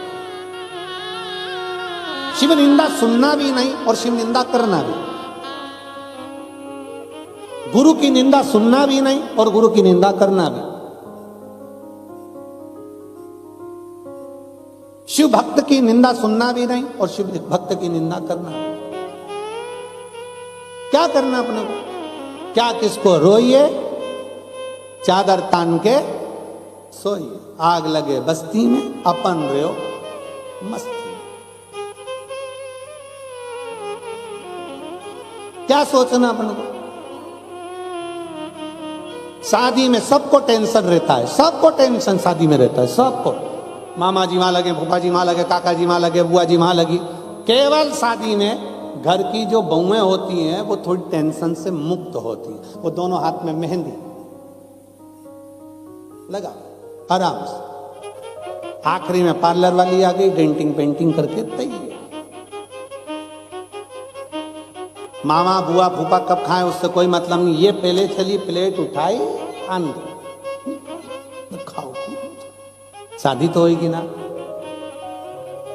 शिव निंदा सुनना भी नहीं और शिव निंदा करना भी। गुरु की निंदा सुनना भी नहीं और गुरु की निंदा करना भी। शिव भक्त की निंदा सुनना भी नहीं और शिव भक्त की निंदा करना भी। क्या करना अपने को? क्या किसको रोइए, चादर तान के सोइए। आग लगे बस्ती में, अपन रहो मस्ती। क्या सोचना अपने को? शादी में सबको टेंशन रहता है, सबको टेंशन शादी में रहता है, सबको। मामा जी वहां लगे, फूफा जी वहां लगे, काका जी वहां लगे, बुआ जी वहां लगी। केवल शादी में घर की जो बहुएं होती हैं वो थोड़ी टेंशन से मुक्त होती हैं। वो दोनों हाथ में मेहंदी लगा आराम से। आखिरी में पार्लर वाली आ गई, डेंटिंग पेंटिंग करके तैयार। मामा बुआ फूफा कब खाए उससे कोई मतलब नहीं। ये पहले चली, प्लेट उठाई, खाओ। शादी तो होगी ना,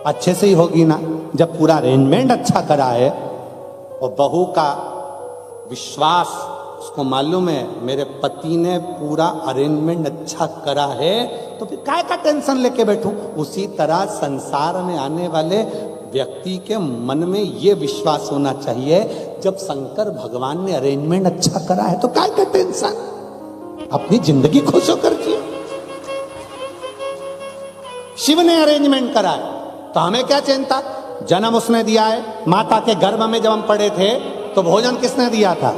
अच्छे से ही होगी ना जब पूरा अरेंजमेंट अच्छा करा है। और बहू का विश्वास, उसको मालूम है मेरे पति ने पूरा अरेंजमेंट अच्छा करा है, तो फिर काय का टेंशन लेके बैठूं। उसी तरह संसार में आने वाले व्यक्ति के मन में ये विश्वास होना चाहिए जब शंकर भगवान ने अरेंजमेंट अच्छा करा है तो काय का टेंशन, अपनी जिंदगी खुश होकर जिए। शिव ने अरेंजमेंट करा है तो हमें क्या चिंता। जन्म उसने दिया है। माता के गर्भ में जब हम पड़े थे तो भोजन किसने दिया था?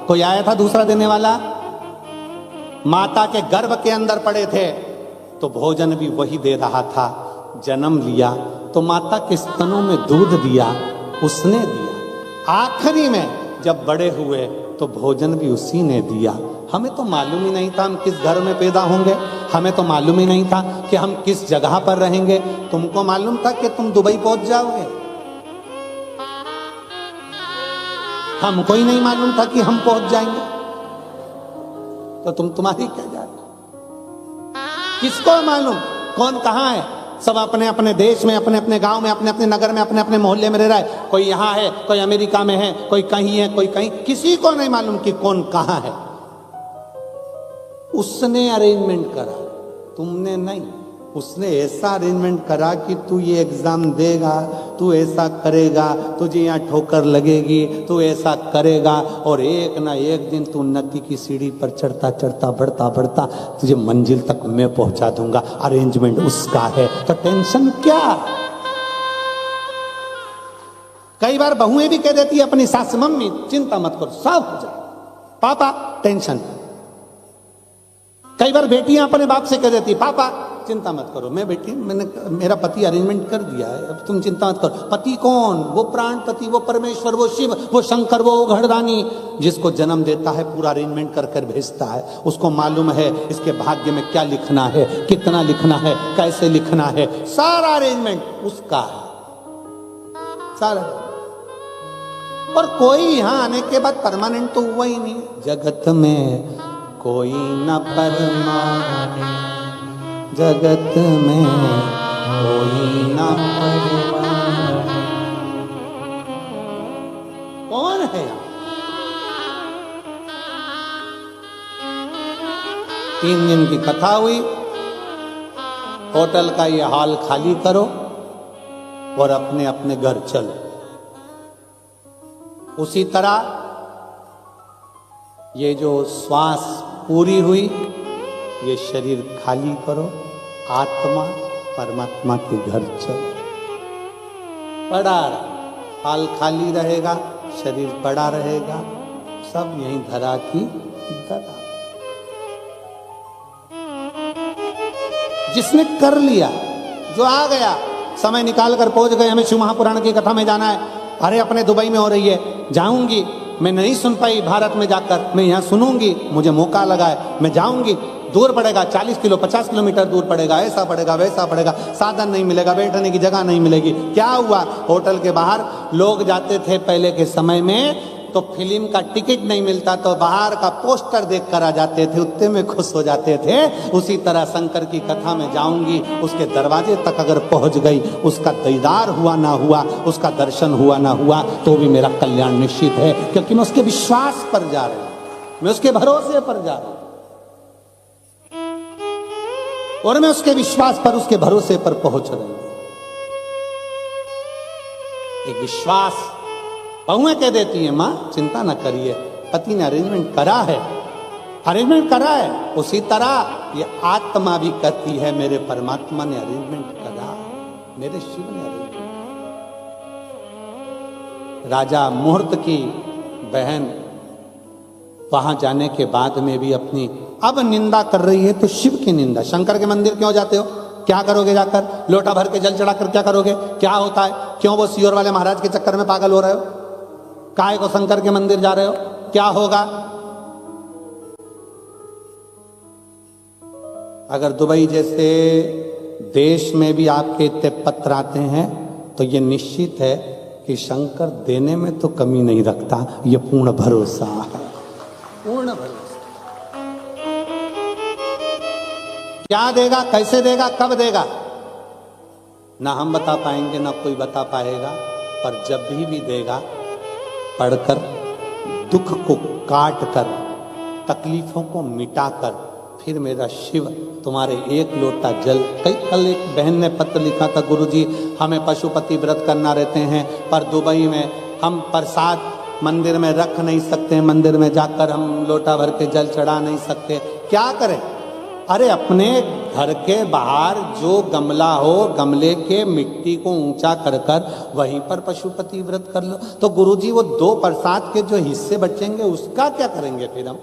कोई आया था दूसरा देने वाला? माता के गर्भ के अंदर पड़े थे तो भोजन भी वही दे रहा था। जन्म लिया तो माता के स्तनों में दूध दिया, उसने दिया। आखिरी में जब बड़े हुए तो भोजन भी उसी ने दिया। हमें तो मालूम ही नहीं था हम किस घर में पैदा होंगे, हमें तो मालूम ही नहीं था कि हम किस जगह पर रहेंगे। तुमको मालूम था कि तुम दुबई पहुंच जाओगे? हमको ही नहीं मालूम था कि हम पहुंच जाएंगे। तो तुम्हारी क्या जात? किसको मालूम कौन कहां है? सब अपने अपने देश में, अपने अपने गांव में, अपने अपने नगर में, अपने अपने मोहल्ले में रह रहा है। कोई यहां है, कोई अमेरिका में है, कोई कहीं है, कोई कहीं। किसी को नहीं मालूम कि कौन कहां है। उसने अरेंजमेंट करा, तुमने नहीं। उसने ऐसा अरेंजमेंट करा कि तू ये एग्जाम देगा, तू ऐसा करेगा, तुझे यहाँ ठोकर लगेगी, तू ऐसा करेगा और एक ना एक दिन तू उन्नति की सीढ़ी पर चढ़ता चढ़ता बढ़ता बढ़ता तुझे मंजिल तक मैं पहुंचा दूंगा। अरेंजमेंट उसका है तो टेंशन क्या? कई बार बहुएं भी कह देती है अपनी सास, मम्मी चिंता मत करो सब हो जाए, पापा टेंशन। कई बार बेटियां अपने बाप से कह देती, पापा चिंता मत करो, मैं बेटी मैंने मेरा पति अरेंजमेंट कर दिया है, अब तुम चिंता मत करो। पति कौन? वो प्राणपति, वो परमेश्वर, वो शिव, वो शंकर, वो घरदानी जिसको जन्म देता है पूरा अरेंजमेंट कर कर भेजता है। उसको मालूम है इसके भाग्य में क्या लिखना है, कितना लिखना है, कैसे लिखना है, सारा अरेंजमेंट उसका है सारा। और कोई यहाँ आने के बाद परमानेंट तो हुआ ही नहीं। जगत में कोई न परमानेंट, जगत में कोई न परमानेंट। कौन है? 3 दिन की कथा हुई। होटल का ये हॉल खाली करो और अपने अपने घर चलो। उसी तरह ये जो श्वास पूरी हुई, ये शरीर खाली करो, आत्मा परमात्मा के घर चलो। पड़ा हाल खाली रहेगा, शरीर पड़ा रहेगा, सब यहीं धरा की बराबर। जिसने कर लिया, जो आ गया, समय निकाल कर पहुंच गए, हमें शिव महापुराण की कथा में जाना है, अरे अपने दुबई में हो रही है, जाऊंगी, मैं नहीं सुन पाई भारत में जाकर, मैं यहाँ सुनूंगी, मुझे मौका लगा है, मैं जाऊंगी, दूर पड़ेगा, 40 किलो 50 किलोमीटर दूर पड़ेगा, ऐसा पड़ेगा वैसा पड़ेगा, साधन नहीं मिलेगा, बैठने की जगह नहीं मिलेगी। क्या हुआ, होटल के बाहर लोग जाते थे पहले के समय में, तो फिल्म का टिकट नहीं मिलता तो बाहर का पोस्टर देख कर आ जाते थे, उतने में खुश हो जाते थे। उसी तरह शंकर की कथा में जाऊंगी, उसके दरवाजे तक अगर पहुंच गई, उसका दीदार हुआ ना हुआ, उसका दर्शन हुआ ना हुआ, तो भी मेरा कल्याण निश्चित है, क्योंकि मैं उसके विश्वास पर जा रहा हूं, मैं उसके भरोसे पर जा रहा हूं, और मैं उसके विश्वास पर, उसके भरोसे पर पहुंच रही हूं। एक विश्वास बहुएं कह देती है, मां चिंता ना करिए, पति ने अरेंजमेंट करा है, अरेंजमेंट करा है। उसी तरह ये आत्मा भी कहती है, मेरे परमात्मा ने अरेंजमेंट करा, मेरे शिव ने अरेंजमेंट। राजा मुहूर्त की बहन वहां जाने के बाद में भी अपनी अब निंदा कर रही है, तो शिव की निंदा। शंकर के मंदिर क्यों जाते हो, क्या करोगे जाकर, लोटा भर के जल चढ़ाकर क्या करोगे, क्या होता है, क्यों वो सियोर वाले महाराज के चक्कर में पागल हो रहे हो, काय को शंकर के मंदिर जा रहे हो, क्या होगा। अगर दुबई जैसे देश में भी आपके इतने पत्र आते हैं, तो ये निश्चित है कि शंकर देने में तो कमी नहीं रखता, ये पूर्ण भरोसा है, पूर्ण भरोसा। क्या देगा, कैसे देगा, कब देगा, ना हम बता पाएंगे, ना कोई बता पाएगा, पर जब भी देगा, पढ़कर, दुख को काट कर, तकलीफों को मिटाकर, फिर मेरा शिव तुम्हारे एक लोटा जल। कल एक बहन ने पत्र लिखा था, गुरुजी हमें पशुपति व्रत करना रहते हैं, पर दुबई में हम प्रसाद मंदिर में रख नहीं सकते, मंदिर में जाकर हम लोटा भर के जल चढ़ा नहीं सकते, क्या करें। अरे अपने घर के बाहर जो गमला हो, गमले के मिट्टी को ऊंचा कर कर वहीं पर पशुपति व्रत कर लो। तो गुरुजी वो 2 प्रसाद के जो हिस्से बचेंगे उसका क्या करेंगे, फिर हम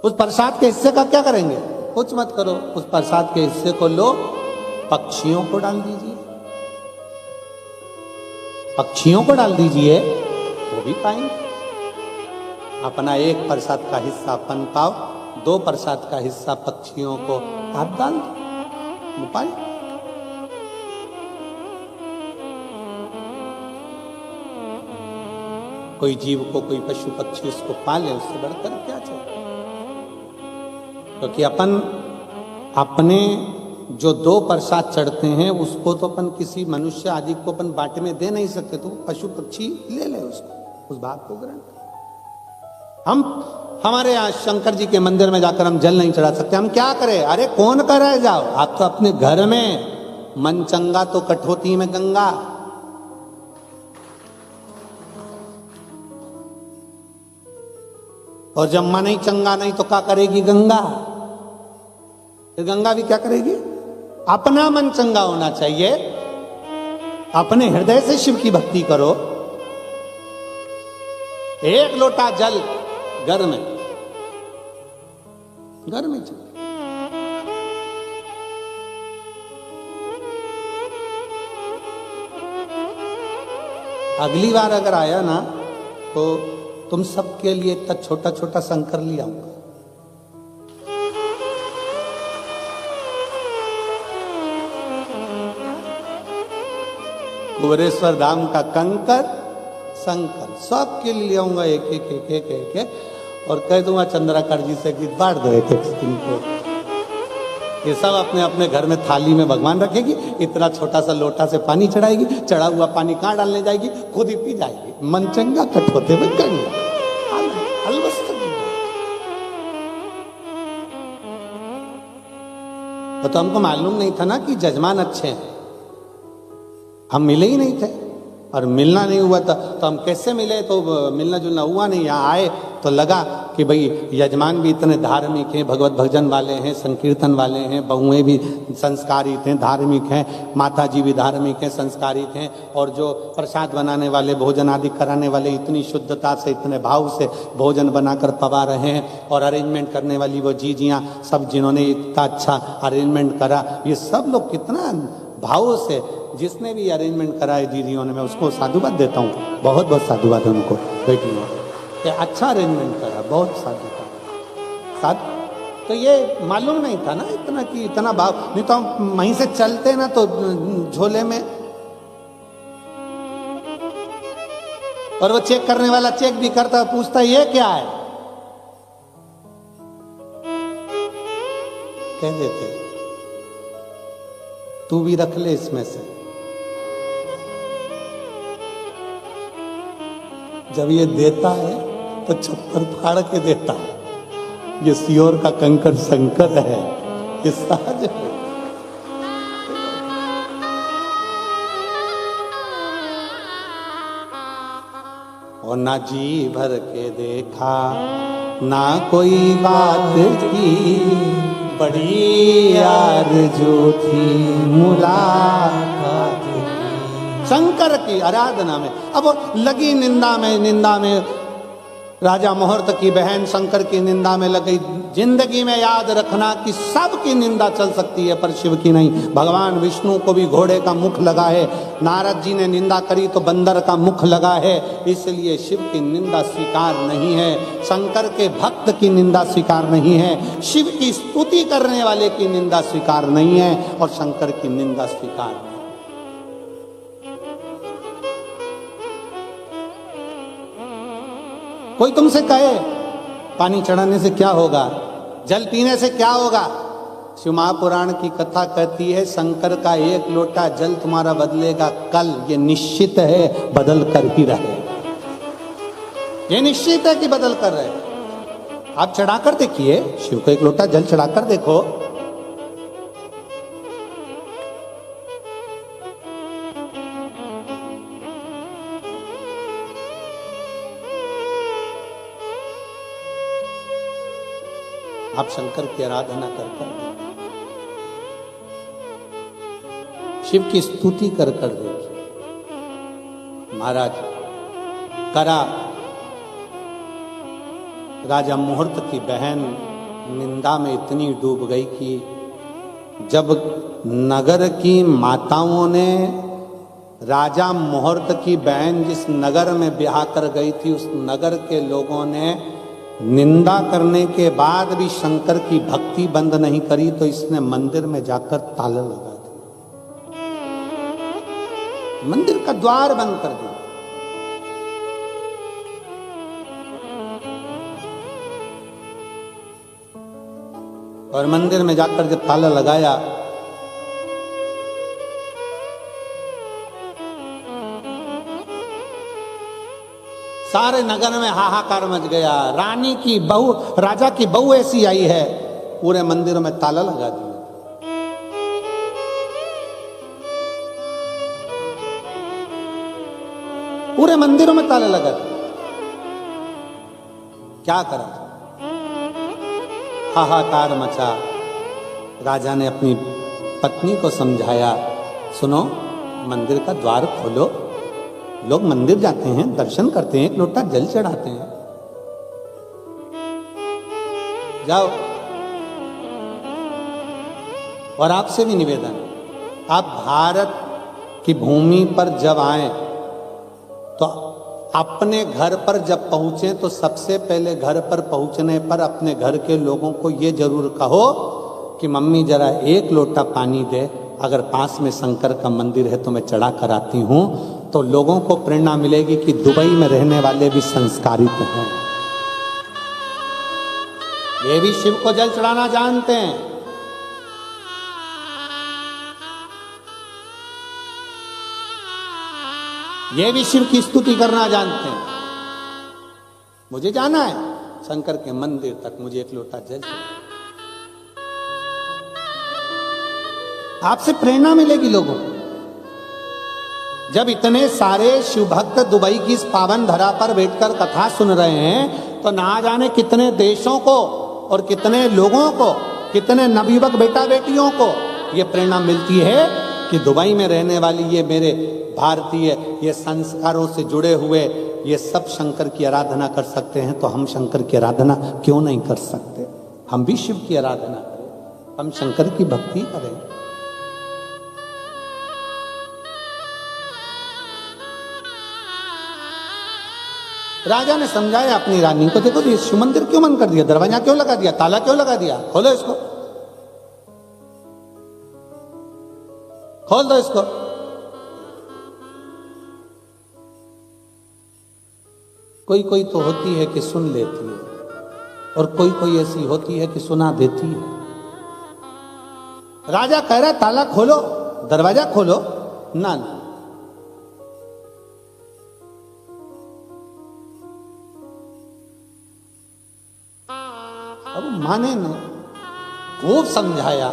उस प्रसाद के हिस्से का क्या करेंगे, कुछ मत करो, उस प्रसाद के हिस्से को लो, पक्षियों को डाल दीजिए, पक्षियों को डाल दीजिए, वो भी पाएंगे। अपना एक प्रसाद का हिस्सा अपन पाओ, 2 प्रसाद का हिस्सा पक्षियों को आप डाल दो, पाए। कोई जीव को, कोई पशु पक्षी उसको पाले, उससे बढ़कर क्या चाहिए। क्योंकि अपन अपने जो 2 प्रसाद चढ़ते हैं उसको तो अपन किसी मनुष्य आदि को अपन बांटे में दे नहीं सकते, तो पशु पक्षी ले ले उसको, उस भाग को ग्रहण। हम हमारे यहाँ शंकर जी के मंदिर में जाकर हम जल नहीं चढ़ा सकते, हम क्या करें। अरे कौन करे, जाओ आप तो अपने घर में, मन चंगा तो कठौती में गंगा। और जब मन ही चंगा नहीं तो क्या करेगी गंगा, तो गंगा भी क्या करेगी। अपना मन चंगा होना चाहिए, अपने हृदय से शिव की भक्ति करो। एक लोटा जल घर में चल। अगली बार अगर आया ना तो तुम सबके लिए इतना छोटा छोटा शंकर ले आऊंगा। कुबेरेश्वर धाम का कंकर शंकर सबके लिए आऊंगा, एक एक एक एक एक एक, और कह दूंगा चंद्राकर जी से कि बांट दो एक एक दिन को। ये सब अपने अपने घर में थाली में भगवान रखेगी, इतना छोटा सा लोटा से पानी चढ़ाएगी, चढ़ा हुआ पानी कहाँ डालने जाएगी, खुद ही पी जाएगी। मन चंगा कठोते में गंगा। तो हमको मालूम नहीं था ना कि जजमान अच्छे हैं, हम मिले ही नहीं थे। और मिलना नहीं हुआ था तो हम कैसे मिले, तो मिलना जुलना हुआ नहीं। यहाँ आए तो लगा कि भाई यजमान भी इतने धार्मिक हैं, भगवत भजन वाले हैं, संकीर्तन वाले हैं, बहुएं भी संस्कारित हैं, धार्मिक हैं, माता जी भी धार्मिक हैं, संस्कारित हैं, और जो प्रसाद बनाने वाले, भोजन आदि कराने वाले इतनी शुद्धता से, इतने भाव से भोजन बनाकर पवा रहे हैं, और अरेंजमेंट करने वाली वो जीजियाँ सब, जिन्होंने इतना अच्छा अरेंजमेंट करा, ये सब लोग कितना भाव से, जिसने भी अरेंजमेंट करा है दीदियों ने, मैं उसको साधुवाद देता हूँ, बहुत बहुत साधुवाद उनको, बेटियों, ये अच्छा अरेंजमेंट करा, बहुत साधु। तो ये मालूम नहीं था ना इतना कि इतना भाव, नहीं तो हम वहीं से चलते ना तो झोले में, और वो चेक करने वाला चेक भी करता, पूछता ये क्या है, कह देते तू भी रख ले इसमें से। जब ये देता है तो छप्पर फाड़ के देता है, ये सियोर का कंकर शंकर है, ये साज है। और ना जी भर के देखा, ना कोई बात की, बड़ी आरज़ू थी मुलाकात की। शंकर की आराधना में अब लगी निंदा में राजा मुहूर्त की बहन शंकर की निंदा में लग गई। जिंदगी में याद रखना कि सबकी निंदा चल सकती है पर शिव की नहीं। भगवान विष्णु को भी घोड़े का मुख लगा है, नारद जी ने निंदा करी तो बंदर का मुख लगा है, इसलिए शिव की निंदा स्वीकार नहीं है, शंकर के भक्त की निंदा स्वीकार नहीं है, शिव की स्तुति करने वाले की निंदा स्वीकार नहीं है, और शंकर की निंदा स्वीकार नहीं। कोई तुमसे कहे पानी चढ़ाने से क्या होगा, जल पीने से क्या होगा, शिव महापुराण की कथा कहती है शंकर का एक लोटा जल तुम्हारा बदलेगा कल, ये निश्चित है बदल कर ही रहेगा, ये निश्चित है कि बदल कर रहे। आप चढ़ाकर देखिए, शिव को एक लोटा जल चढ़ाकर देखो, आप शंकर की आराधना कर शिव की स्तुति कर देखिए। महाराज करा राजा मुहूर्त की बहन निंदा में इतनी डूब गई कि जब नगर की माताओं ने राजा मुहूर्त की बहन जिस नगर में ब्याह कर गई थी, उस नगर के लोगों ने निंदा करने के बाद भी शंकर की भक्ति बंद नहीं करी, तो इसने मंदिर में जाकर ताला लगा दिया, मंदिर का द्वार बंद कर दिया। और मंदिर में जाकर जब ताला लगाया, सारे नगर में हाहाकार मच गया। रानी की बहू, राजा की बहू ऐसी आई है, पूरे मंदिर में ताला लगा दिया। पूरे मंदिरों में ताला लगा दिया। क्या करा, हाहाकार मचा। राजा ने अपनी पत्नी को समझाया, सुनो मंदिर का द्वार खोलो, लोग मंदिर जाते हैं, दर्शन करते हैं, एक लोटा जल चढ़ाते हैं, जाओ। और आपसे भी निवेदन, आप भारत की भूमि पर जब आए तो अपने घर पर जब पहुंचे तो सबसे पहले घर पर पहुंचने पर अपने घर के लोगों को ये जरूर कहो कि मम्मी जरा एक लोटा पानी दे, अगर पास में शंकर का मंदिर है तो मैं चढ़ा कर आती हूं। तो लोगों को प्रेरणा मिलेगी कि दुबई में रहने वाले भी संस्कारित हैं, ये भी शिव को जल चढ़ाना जानते हैं। ये भी शिव की स्तुति करना जानते हैं। मुझे जाना है शंकर के मंदिर तक, मुझे एक लोटा जल चढ़ाना। आपसे प्रेरणा मिलेगी लोगों को। जब इतने सारे शिव भक्त दुबई की इस पावन धरा पर बैठकर कथा सुन रहे हैं तो ना जाने कितने देशों को और कितने लोगों को, कितने नवयुवक बेटा बेटियों को ये प्रेरणा मिलती है कि दुबई में रहने वाली ये मेरे भारतीय, ये संस्कारों से जुड़े हुए ये सब शंकर की आराधना कर सकते हैं, तो हम शंकर की आराधना क्यों नहीं कर सकते? हम भी शिव की आराधना करें, हम शंकर की भक्ति करें। राजा ने समझाया अपनी रानी को, देखो ये शिव मंदिर क्यों बंद कर दिया, दरवाजा क्यों लगा दिया, ताला क्यों लगा दिया, खोलो इसको, खोल दो इसको। कोई कोई तो होती है कि सुन लेती है और कोई कोई ऐसी होती है कि सुना देती है। राजा कह रहा ताला खोलो, दरवाजा खोलो, ना ना। अब माने नहीं, खूब समझाया,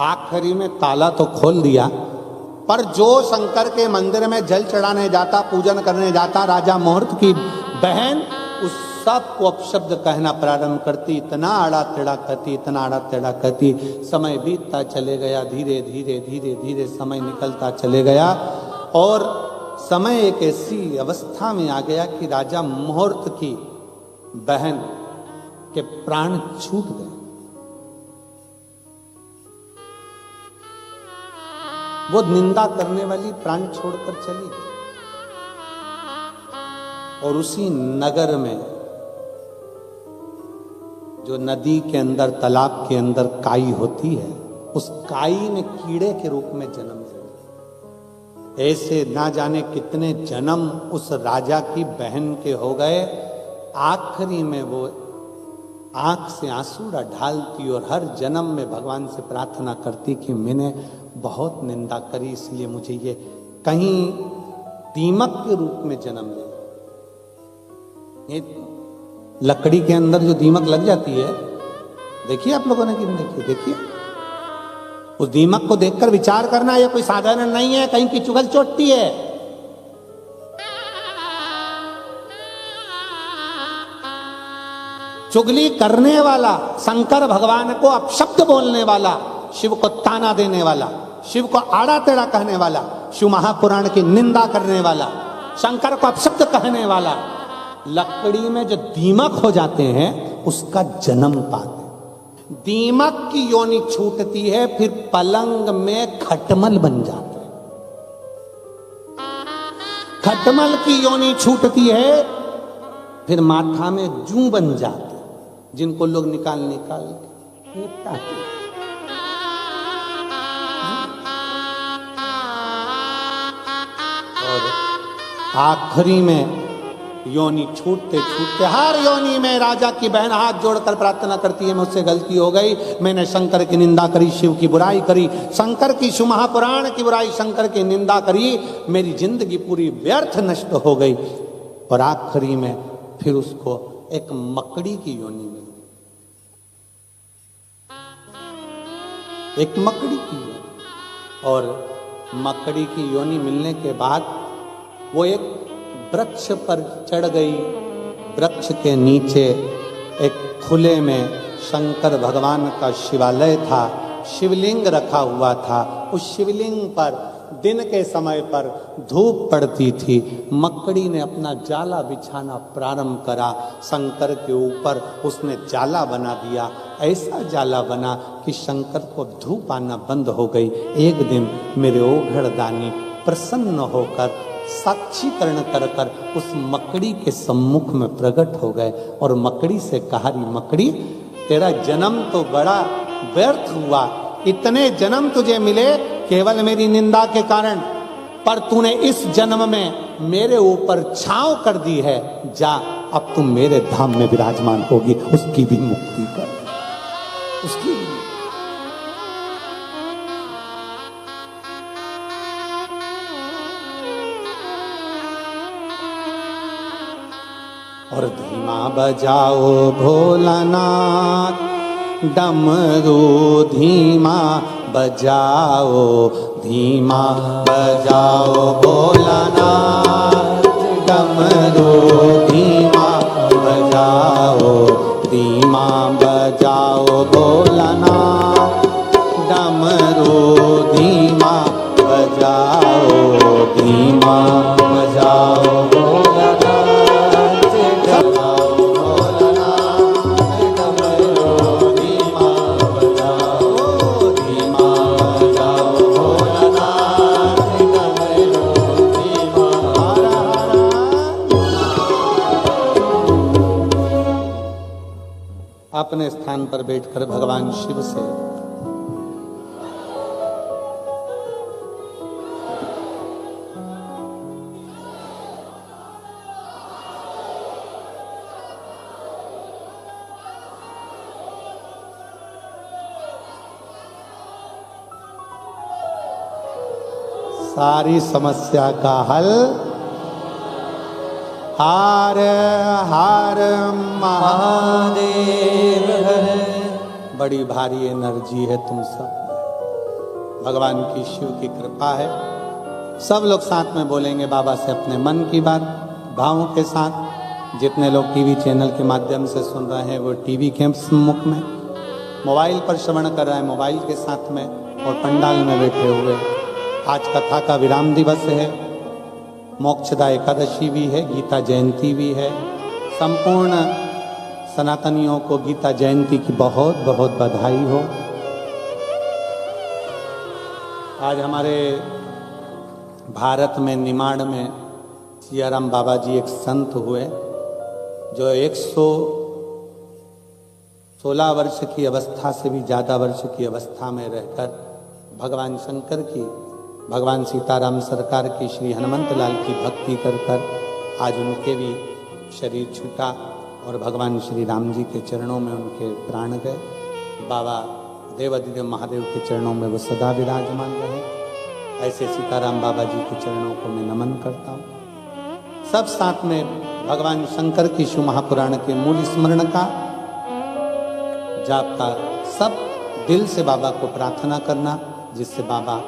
आखिरी में ताला तो खोल दिया, पर जो शंकर के मंदिर में जल चढ़ाने जाता, पूजन करने जाता, राजा मुहूर्त की बहन उस सब को अपशब्द कहना प्रारंभ करती, इतना आड़ा टेढ़ा कहती, इतना आड़ा टेढ़ा कहती। समय बीतता चले गया, धीरे धीरे धीरे धीरे समय निकलता चले गया और समय एक ऐसी अवस्था में आ गया कि राजा मुहूर्त की बहन के प्राण छूट गए। वो निंदा करने वाली प्राण छोड़कर चली गई और उसी नगर में जो नदी के अंदर, तालाब के अंदर काई होती है, उस काई ने कीड़े के रूप में जन्म लिया। ऐसे ना जाने कितने जन्म उस राजा की बहन के हो गए। आखिरी में वो आंख से आंसू ढालती और हर जन्म में भगवान से प्रार्थना करती कि मैंने बहुत निंदा करी, इसलिए मुझे ये कहीं दीमक के रूप में जन्म ले। ये लकड़ी के अंदर जो दीमक लग जाती है, देखिए आप लोगों ने कि नहीं देखी? देखिए उस दीमक को देखकर विचार करना, ये कोई साधारण नहीं है, कहीं की चुगल चोटती है। चुगली करने वाला, शंकर भगवान को अपशब्द बोलने वाला, शिव को ताना देने वाला, शिव को आड़ा टेढ़ा कहने वाला, शिव महापुराण की निंदा करने वाला, शंकर को अपशब्द कहने वाला, लकड़ी में जो दीमक हो जाते हैं उसका जन्म पाते हैं। दीमक की योनि छूटती है, फिर पलंग में खटमल बन जाते हैं। खटमल की योनि छूटती है, फिर माथा में जू बन जाते हैं, जिनको लोग निकाल निकाल के निपटाते हैं। और आखिरी में योनि छूटते छूटते हर योनि में राजा की बहन हाथ जोड़कर प्रार्थना करती है, मुझसे गलती हो गई, मैंने शंकर की निंदा करी, शिव की बुराई करी, शंकर की, शिव महापुराण की बुराई, शंकर की निंदा करी, मेरी जिंदगी पूरी व्यर्थ नष्ट हो गई। और आखिरी में फिर उसको एक मकड़ी की योनि मिली, एक मकड़ी की योनि। और मकड़ी की योनि मिलने के बाद वो एक वृक्ष पर चढ़ गई। वृक्ष के नीचे एक खुले में शंकर भगवान का शिवालय था, शिवलिंग रखा हुआ था। उस शिवलिंग पर दिन के समय पर धूप पड़ती थी। मकड़ी ने अपना जाला बिछाना प्रारंभ करा, शंकर के ऊपर उसने जाला बना दिया। ऐसा जाला बना कि शंकर को धूप आना बंद हो गई। एक दिन मेरे ओघड़दानी प्रसन्न होकर साक्षीकरण कर कर उस मकड़ी के सम्मुख में प्रकट हो गए और मकड़ी से कहा, मकड़ी तेरा जन्म तो बड़ा व्यर्थ हुआ, इतने जन्म तुझे मिले केवल मेरी निंदा के कारण, पर तूने इस जन्म में मेरे ऊपर छांव कर दी है, जा अब तुम मेरे धाम में विराजमान होगी, उसकी भी मुक्ति कर, उसकी भी। और धीमा बजाओ भोलानाथ, डमरू धीमा बजाओ, धीमा बजाओ भोलानाथ, डमरू धीमा बजाओ, धीमा बजाओ भोलानाथ, डमरू धीमा बजाओ, धीमा बजाओ भोलानाथ, बजाओ भोलानाथ, डमरू धीमा बजाओ, धीमा बजाओ भोलानाथ, डमरू धीमा। हर हर अपने स्थान पर बैठकर भगवान शिव से सारी समस्या का हल। हर हर महादेव। बड़ी भारी एनर्जी है तुम सब, भगवान की शिव की कृपा है। सब लोग साथ में बोलेंगे बाबा से अपने मन की बात भावों के साथ। जितने लोग टीवी चैनल के माध्यम से सुन रहे हैं वो टीवी के सम्मुख में, मोबाइल पर श्रवण कर रहे हैं मोबाइल के साथ में, और पंडाल में बैठे हुए। आज कथा का विराम दिवस है, मोक्षदा एकादशी भी है, गीता जयंती भी है। संपूर्ण सनातनियों को गीता जयंती की बहुत बहुत बधाई हो। आज हमारे भारत में निमाड़ में सियाराम बाबा जी एक संत हुए जो 116 वर्ष की अवस्था से भी ज़्यादा वर्ष की अवस्था में रहकर भगवान शंकर की, भगवान सीताराम सरकार की, श्री हनुमंत लाल की भक्ति कर कर आज उनके भी शरीर छूटा और भगवान श्री राम जी के चरणों में उनके प्राण गए। बाबा देवाधिदेव महादेव के चरणों में वो सदा विराजमान रहे। ऐसे सीताराम बाबा जी के चरणों को मैं नमन करता हूँ। सब साथ में भगवान शंकर की शिव महापुराण के मूल स्मरण का, जाप का, सब दिल से बाबा को प्रार्थना करना, जिससे बाबा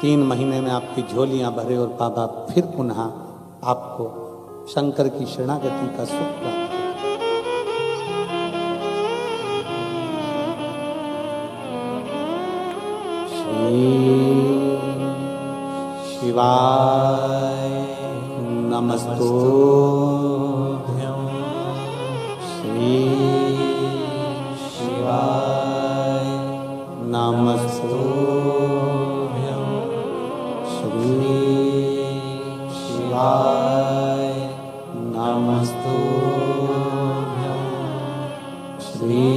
3 महीने में आपकी झोलियां भरे और बाबा फिर पुनः आपको शंकर की शरणागति का सुख प्राप्त। श्री शिवाय नमस्तुभ्यं, श्री शिवाय नमस्तुभ्यं, श्री शिवाय नमस्तुभ्यं, श्री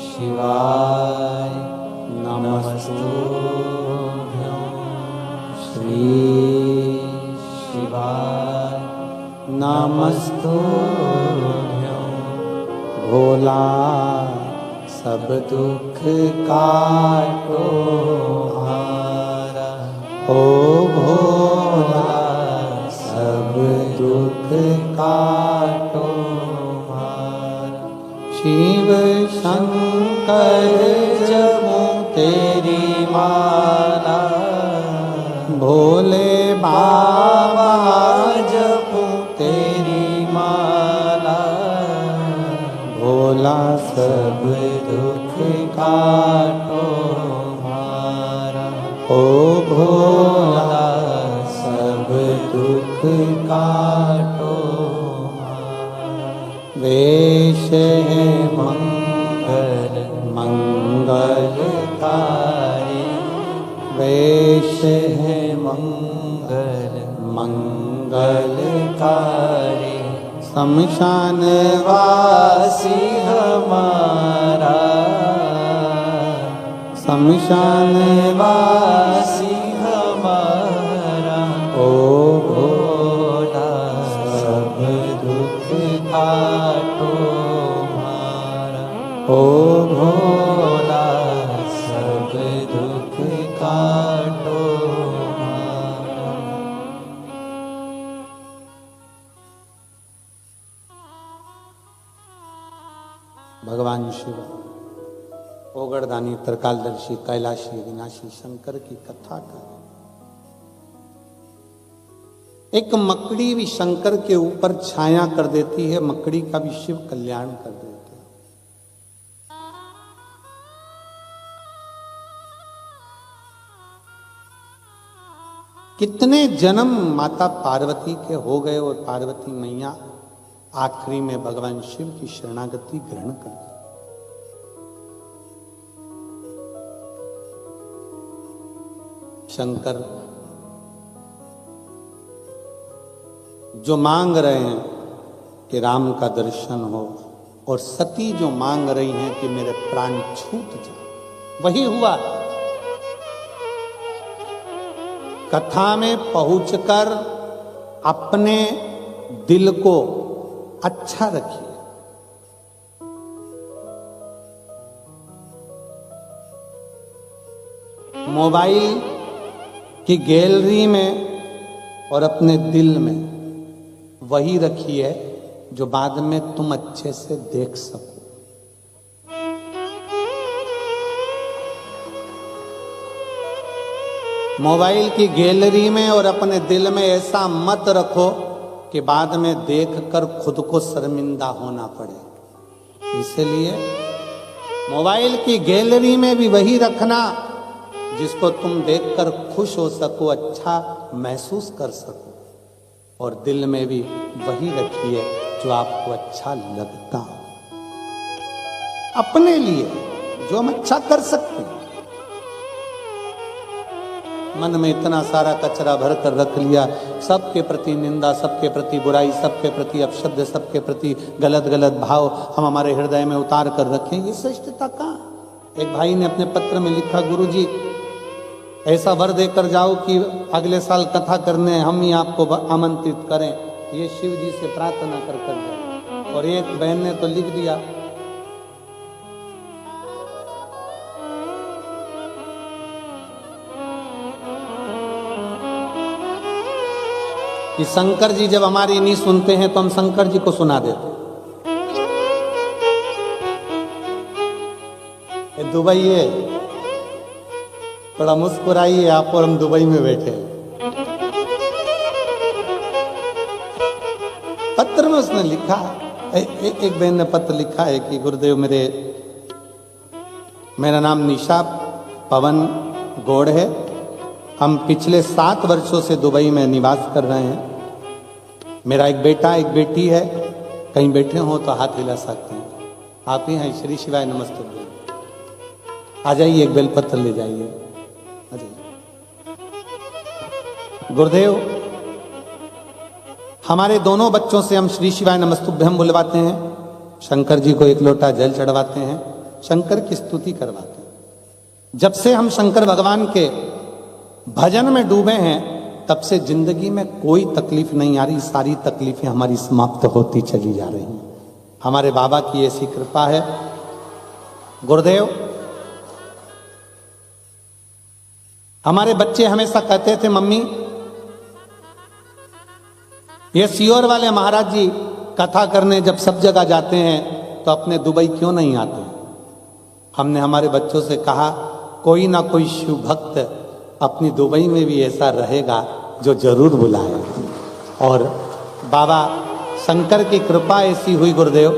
शिवाय नमस्तुभ्यं, श्री शिवाय नमस्तुभ्यं। भोला सब दुख काटो हारा, ओ भोला सब दुख काटो हारा। शिव शंकर जपो तेरी माला, भोले बाबा जपो तेरी माला। भोला सब दुख काटो हारा, ओ भोला सब दुख काटो हारा। वेश है मंगल मंगलकारी, वेश है मंगल मंगलकारी। शमशान वासी हमारा, शमशान वासी हमारा। ओ भोला सब दुख काटो हमारा, ओ भोला सब दुख काटो हमारा। भगवान शिव ओगड़दानी त्रिकालदर्शी कैलाशी विनाशी शंकर की कथा का एक मकड़ी भी शंकर के ऊपर छाया कर देती है, मकड़ी का भी शिव कल्याण कर देते हैं। कितने जन्म माता पार्वती के हो गए और पार्वती मैया आखिरी में भगवान शिव की शरणागति ग्रहण कर दी। शंकर जो मांग रहे हैं कि राम का दर्शन हो और सती जो मांग रही हैं कि मेरे प्राण छूट जाए, वही हुआ। कथा में पहुंचकर अपने दिल को अच्छा रखिए। मोबाइल की गैलरी में और अपने दिल में वही रखिए जो बाद में तुम अच्छे से देख सको। मोबाइल की गैलरी में और अपने दिल में ऐसा मत रखो कि बाद में देखकर खुद को शर्मिंदा होना पड़े। इसलिए मोबाइल की गैलरी में भी वही रखना जिसको तुम देखकर खुश हो सको, अच्छा महसूस कर सको, और दिल में भी वही रखिए जो आपको अच्छा लगता हो। अपने लिए जो हम अच्छा कर सकते हैं। मन में इतना सारा कचरा भर कर रख लिया, सबके प्रति निंदा, सबके प्रति बुराई, सबके प्रति अपशब्द, सबके प्रति गलत गलत भाव हम हमारे हृदय में उतार कर रखें, ये श्रेष्ठता कहाँ? एक भाई ने अपने पत्र में लिखा, गुरुजी ऐसा वर देकर जाओ कि अगले साल कथा करने हम ही आपको आमंत्रित करें, ये शिव जी से प्रार्थना कर जाए। और एक बहन ने तो लिख दिया, कि शंकर जी जब हमारी नहीं सुनते हैं तो हम शंकर जी को सुना देते। ये दुबई है, थोड़ा मुस्कुराइए आप और हम दुबई में बैठे हैं। पत्र में उसने लिखा, एक बहन ने पत्र लिखा है कि गुरुदेव मेरा नाम निशा पवन गौड़ है, हम पिछले 7 वर्षों से दुबई में निवास कर रहे हैं। मेरा एक बेटा एक बेटी है, कहीं बैठे हो तो हाथ हिला सकते हैं। आप ही हैं, श्री शिवाय नमस्ते। आ जाइए, एक बेलपत्र ले जाइए। गुरुदेव हमारे दोनों बच्चों से हम श्री शिवाय नमस्तुभ्यम बुलवाते हैं, शंकर जी को एक लोटा जल चढ़वाते हैं, शंकर की स्तुति करवाते हैं। जब से हम शंकर भगवान के भजन में डूबे हैं तब से जिंदगी में कोई तकलीफ नहीं आ रही, सारी तकलीफें हमारी समाप्त होती चली जा रही हैं। हमारे बाबा की ऐसी कृपा है। गुरुदेव हमारे बच्चे हमेशा कहते थे, मम्मी ये सियोर वाले महाराज जी कथा करने जब सब जगह जाते हैं तो अपने दुबई क्यों नहीं आते? हमने हमारे बच्चों से कहा, कोई ना कोई शिव भक्त अपनी दुबई में भी ऐसा रहेगा जो जरूर बुलाए। और बाबा शंकर की कृपा ऐसी हुई गुरुदेव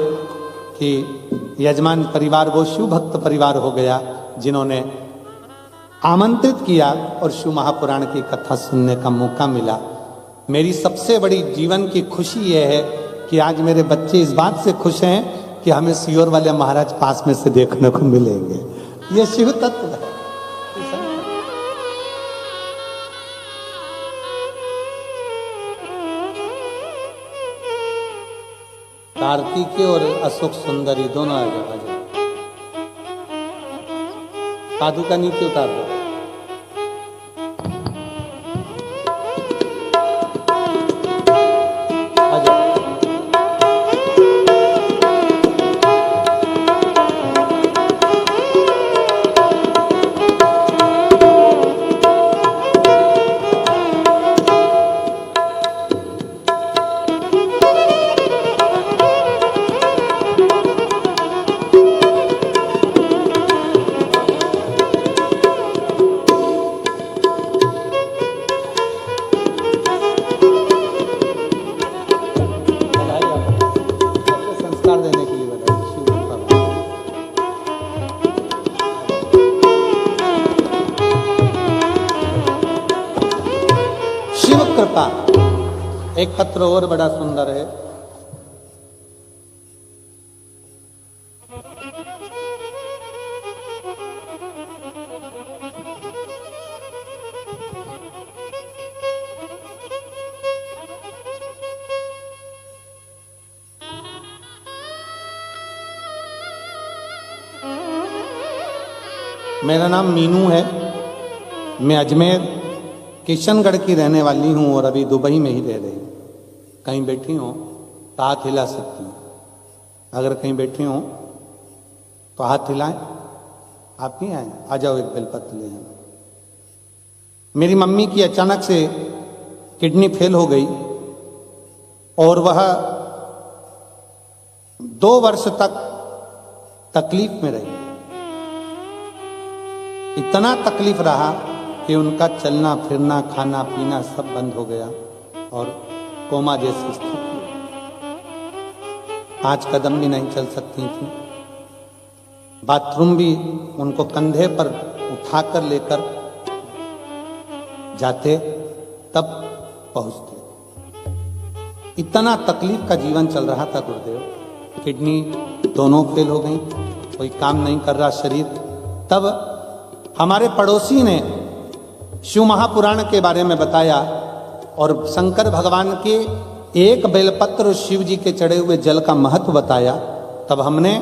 कि यजमान परिवार वो शिव भक्त परिवार हो गया जिन्होंने आमंत्रित किया और शिव महापुराण की कथा सुनने का मौका मिला। मेरी सबसे बड़ी जीवन की खुशी यह है कि आज मेरे बच्चे इस बात से खुश हैं कि हमें सियोर वाले महाराज पास में से देखने को मिलेंगे। ये शिव तत्व है। कार्तिकेय और अशोक सुंदरी दोनों आ जाओ, पादुका नीचे उतार दो। का एक पत्र और बड़ा सुंदर है। मेरा नाम मीनू है। मैं अजमेर किशनगढ़ की रहने वाली हूँ और अभी दुबई में ही रह रही हूँ। कहीं बैठी हो तो हाथ हिला सकती हूँ। अगर कहीं बैठी हो तो हाथ हिलाएं। आप नहीं आए? आ जाओ, एक बेलपत्र ले जाओ। मेरी मम्मी की अचानक से किडनी फेल हो गई और वह 2 वर्ष तक तकलीफ में रही। इतना तकलीफ रहा कि उनका चलना फिरना खाना पीना सब बंद हो गया और कोमा जैसी स्थिति। 5 कदम भी नहीं चल सकती थी। बाथरूम भी उनको कंधे पर उठाकर लेकर जाते तब पहुंचते। इतना तकलीफ का जीवन चल रहा था गुरुदेव। किडनी दोनों फेल हो गई, कोई काम नहीं कर रहा शरीर। तब हमारे पड़ोसी ने शिव महापुराण के बारे में बताया और शंकर भगवान के एक बेलपत्र शिव जी के चढ़े हुए जल का महत्व बताया। तब हमने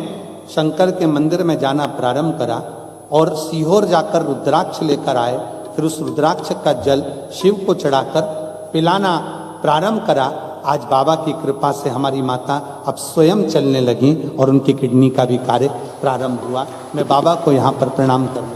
शंकर के मंदिर में जाना प्रारंभ करा और सीहोर जाकर रुद्राक्ष लेकर आए। फिर उस रुद्राक्ष का जल शिव को चढ़ाकर पिलाना प्रारंभ करा। आज बाबा की कृपा से हमारी माता अब स्वयं चलने लगी और उनकी किडनी का भी कार्य प्रारंभ हुआ। मैं बाबा को यहाँ पर प्रणाम करने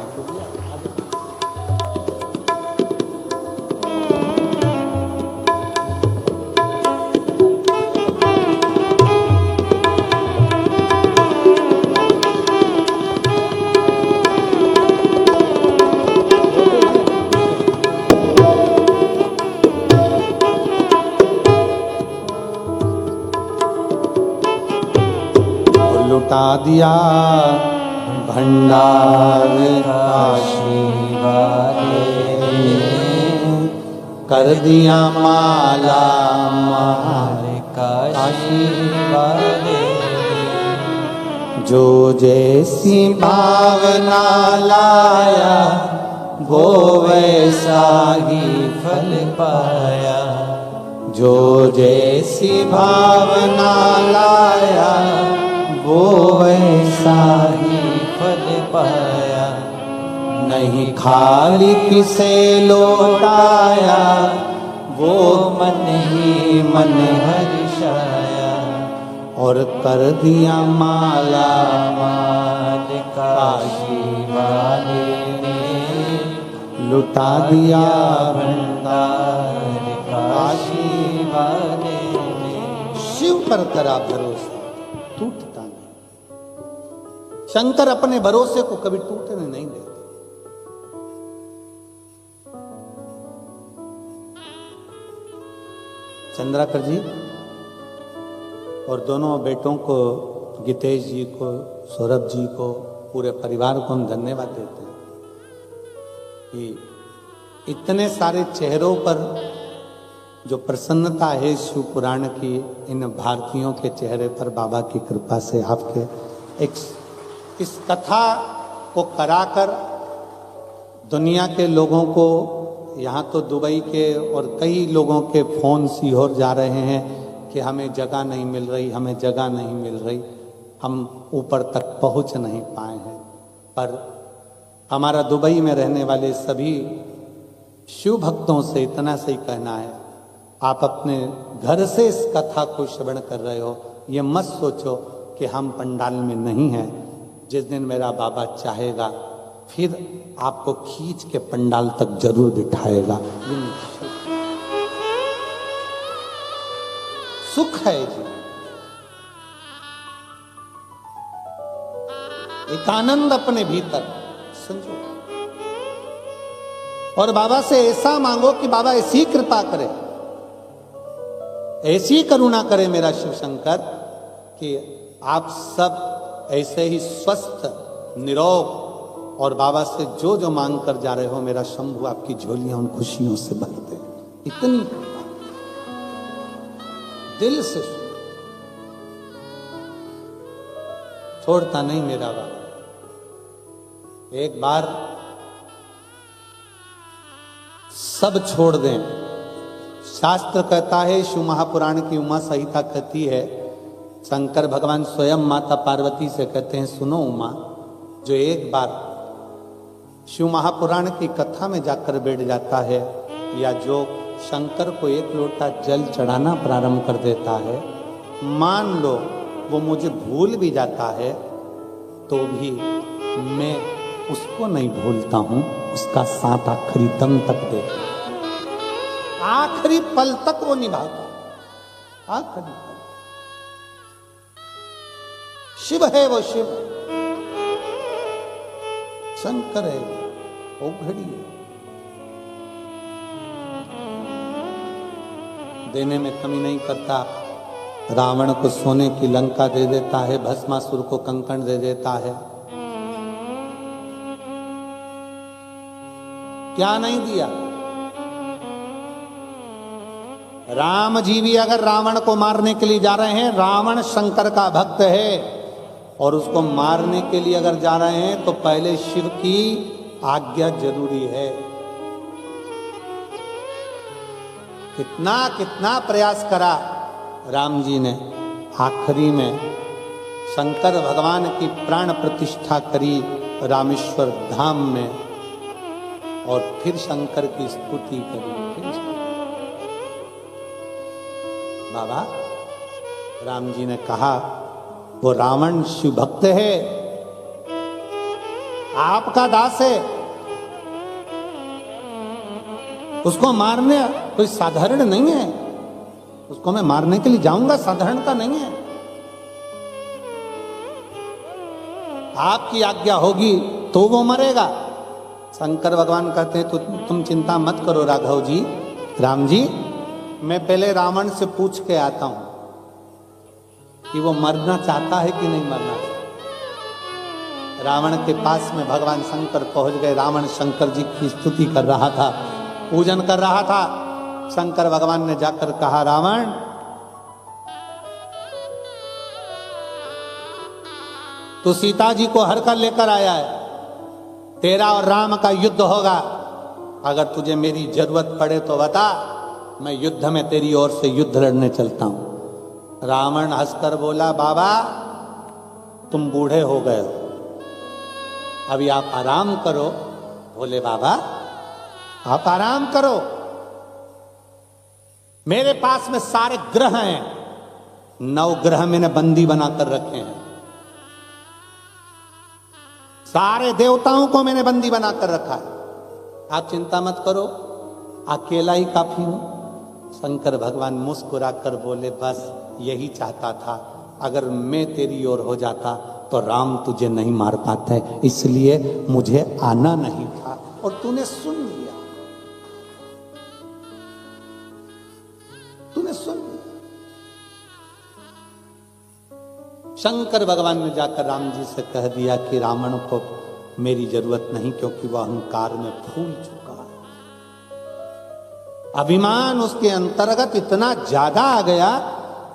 लुटा दिया भंडार काशी वाले, कर दिया माला मार काशी वाले। जो जैसी भावना लाया वो वैसा ही फल पाया। जो जैसी भावना लाया वो वैसा ही फल पाया। नहीं खाली किसे लौटाया वो मन ही मन हर्षाया। और कर दिया माला माल काशी वाले ने, लुटा दिया भंडार काशी वाले ने। शिव पर करा भरोसा, टूटता नहीं। शंकर अपने भरोसे को कभी टूटने नहीं देते। चंद्राकर जी और दोनों बेटों को, गीतेश जी को, सौरभ जी को, पूरे परिवार को हम धन्यवाद देते हैं कि इतने सारे चेहरों पर जो प्रसन्नता है शिव पुराण की, इन भारतीयों के चेहरे पर बाबा की कृपा से आपके इस कथा को कराकर दुनिया के लोगों को, यहाँ तो दुबई के और कई लोगों के फ़ोन सीहोर जा रहे हैं कि हमें जगह नहीं मिल रही, हमें जगह नहीं मिल रही, हम ऊपर तक पहुँच नहीं पाए हैं। पर हमारा दुबई में रहने वाले सभी शिव भक्तों से इतना सही कहना है, आप अपने घर से इस कथा को श्रवण कर रहे हो। ये मत सोचो कि हम पंडाल में नहीं हैं। जिस दिन मेरा बाबा चाहेगा फिर आपको खींच के पंडाल तक जरूर बिठाएगा। सुख है जी, एक आनंद अपने भीतर समझो। और बाबा से ऐसा मांगो कि बाबा ऐसी कृपा करे, ऐसी करुणा करे मेरा शिव शंकर कि आप सब ऐसे ही स्वस्थ निरोग और बाबा से जो जो मांग कर जा रहे हो, मेरा शंभु आपकी झोलियां उन खुशियों से भर दे। इतनी दिल से सुनो, छोड़ता नहीं मेरा बाबा। एक बार सब छोड़ दें। शास्त्र कहता है, शिव महापुराण की उमा संहिता कहती है, शंकर भगवान स्वयं माता पार्वती से कहते हैं, सुनो उमा, जो एक बार शिव महापुराण की कथा में जाकर बैठ जाता है, या जो शंकर को एक लोटा जल चढ़ाना प्रारंभ कर देता है, मान लो वो मुझे भूल भी जाता है, तो भी मैं उसको नहीं भूलता हूं, उसका साथ आखिरी दम तक देता हूं, आखिरी पल तक वो निभाता, आखिरी पल। शिव है वो, शिव शंकर है वो घड़ी है। देने में कमी नहीं करता। रावण को सोने की लंका दे देता है, भस्मासुर को कंकण दे देता है, क्या नहीं दिया। राम जी भी अगर रावण को मारने के लिए जा रहे हैं, रावण शंकर का भक्त है, और उसको मारने के लिए अगर जा रहे हैं तो पहले शिव की आज्ञा जरूरी है। कितना कितना प्रयास करा राम जी ने, आखिरी में शंकर भगवान की प्राण प्रतिष्ठा करी रामेश्वर धाम में, और फिर शंकर की स्तुति करी। बाबा राम जी ने कहा, वो रावण शिव भक्त है, आपका दास है, उसको मारने कोई साधारण नहीं है, उसको मैं मारने के लिए जाऊंगा, साधारण का नहीं है। आपकी आज्ञा होगी तो वो मरेगा। शंकर भगवान कहते हैं, तो तुम चिंता मत करो राघव जी, राम जी, मैं पहले रावण से पूछ के आता हूं कि वो मरना चाहता है कि नहीं मरना चाहता। रावण के पास में भगवान शंकर पहुंच गए। रावण शंकर जी की स्तुति कर रहा था, पूजन कर रहा था। शंकर भगवान ने जाकर कहा, रावण, तू सीता जी को हर कर लेकर आया है, तेरा और राम का युद्ध होगा, अगर तुझे मेरी जरूरत पड़े तो बता, मैं युद्ध में तेरी ओर से युद्ध लड़ने चलता हूं। रावण हंसकर बोला, बाबा तुम बूढ़े हो गए हो, अभी आप आराम करो। बोले, बाबा आप आराम करो, मेरे पास में सारे ग्रह हैं, 9 ग्रह मैंने बंदी बनाकर रखे हैं, सारे देवताओं को मैंने बंदी बनाकर रखा है, आप चिंता मत करो, अकेला ही काफी हूं। शंकर भगवान मुस्कुराकर बोले, बस यही चाहता था, अगर मैं तेरी ओर हो जाता तो राम तुझे नहीं मार पाते, इसलिए मुझे आना नहीं था, और तूने सुन लिया, तूने सुन लिया। शंकर भगवान ने जाकर राम जी से कह दिया कि रावण को मेरी जरूरत नहीं, क्योंकि वह अहंकार में फूल चुका है, अभिमान उसके अंतर्गत इतना ज्यादा आ गया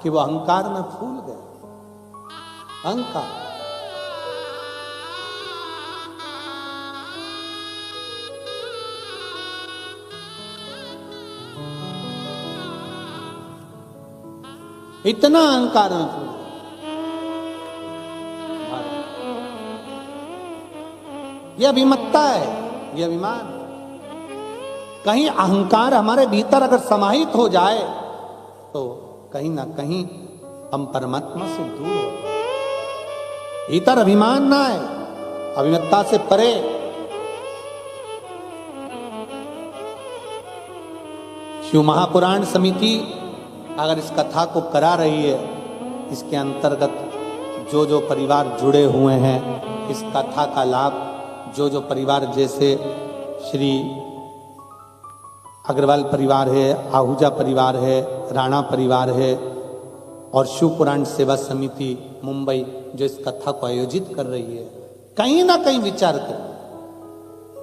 कि वह अहंकार में फूल गया। अहंकार, इतना अहंकार में फूल। यह अभिमत्ता है, यह अभिमान। कहीं अहंकार हमारे भीतर अगर समाहित हो जाए तो कहीं ना कहीं हम परमात्मा से दूर हो जाए। भीतर अभिमान ना है, अभिमत्ता से परे। शिव महापुराण समिति अगर इस कथा को करा रही है, इसके अंतर्गत जो जो परिवार जुड़े हुए हैं, इस कथा का लाभ जो जो परिवार, जैसे श्री अग्रवाल परिवार है, आहूजा परिवार है, राणा परिवार है, और शिव पुराण सेवा समिति मुंबई जो इस कथा को आयोजित कर रही है, कहीं ना कहीं विचार करें,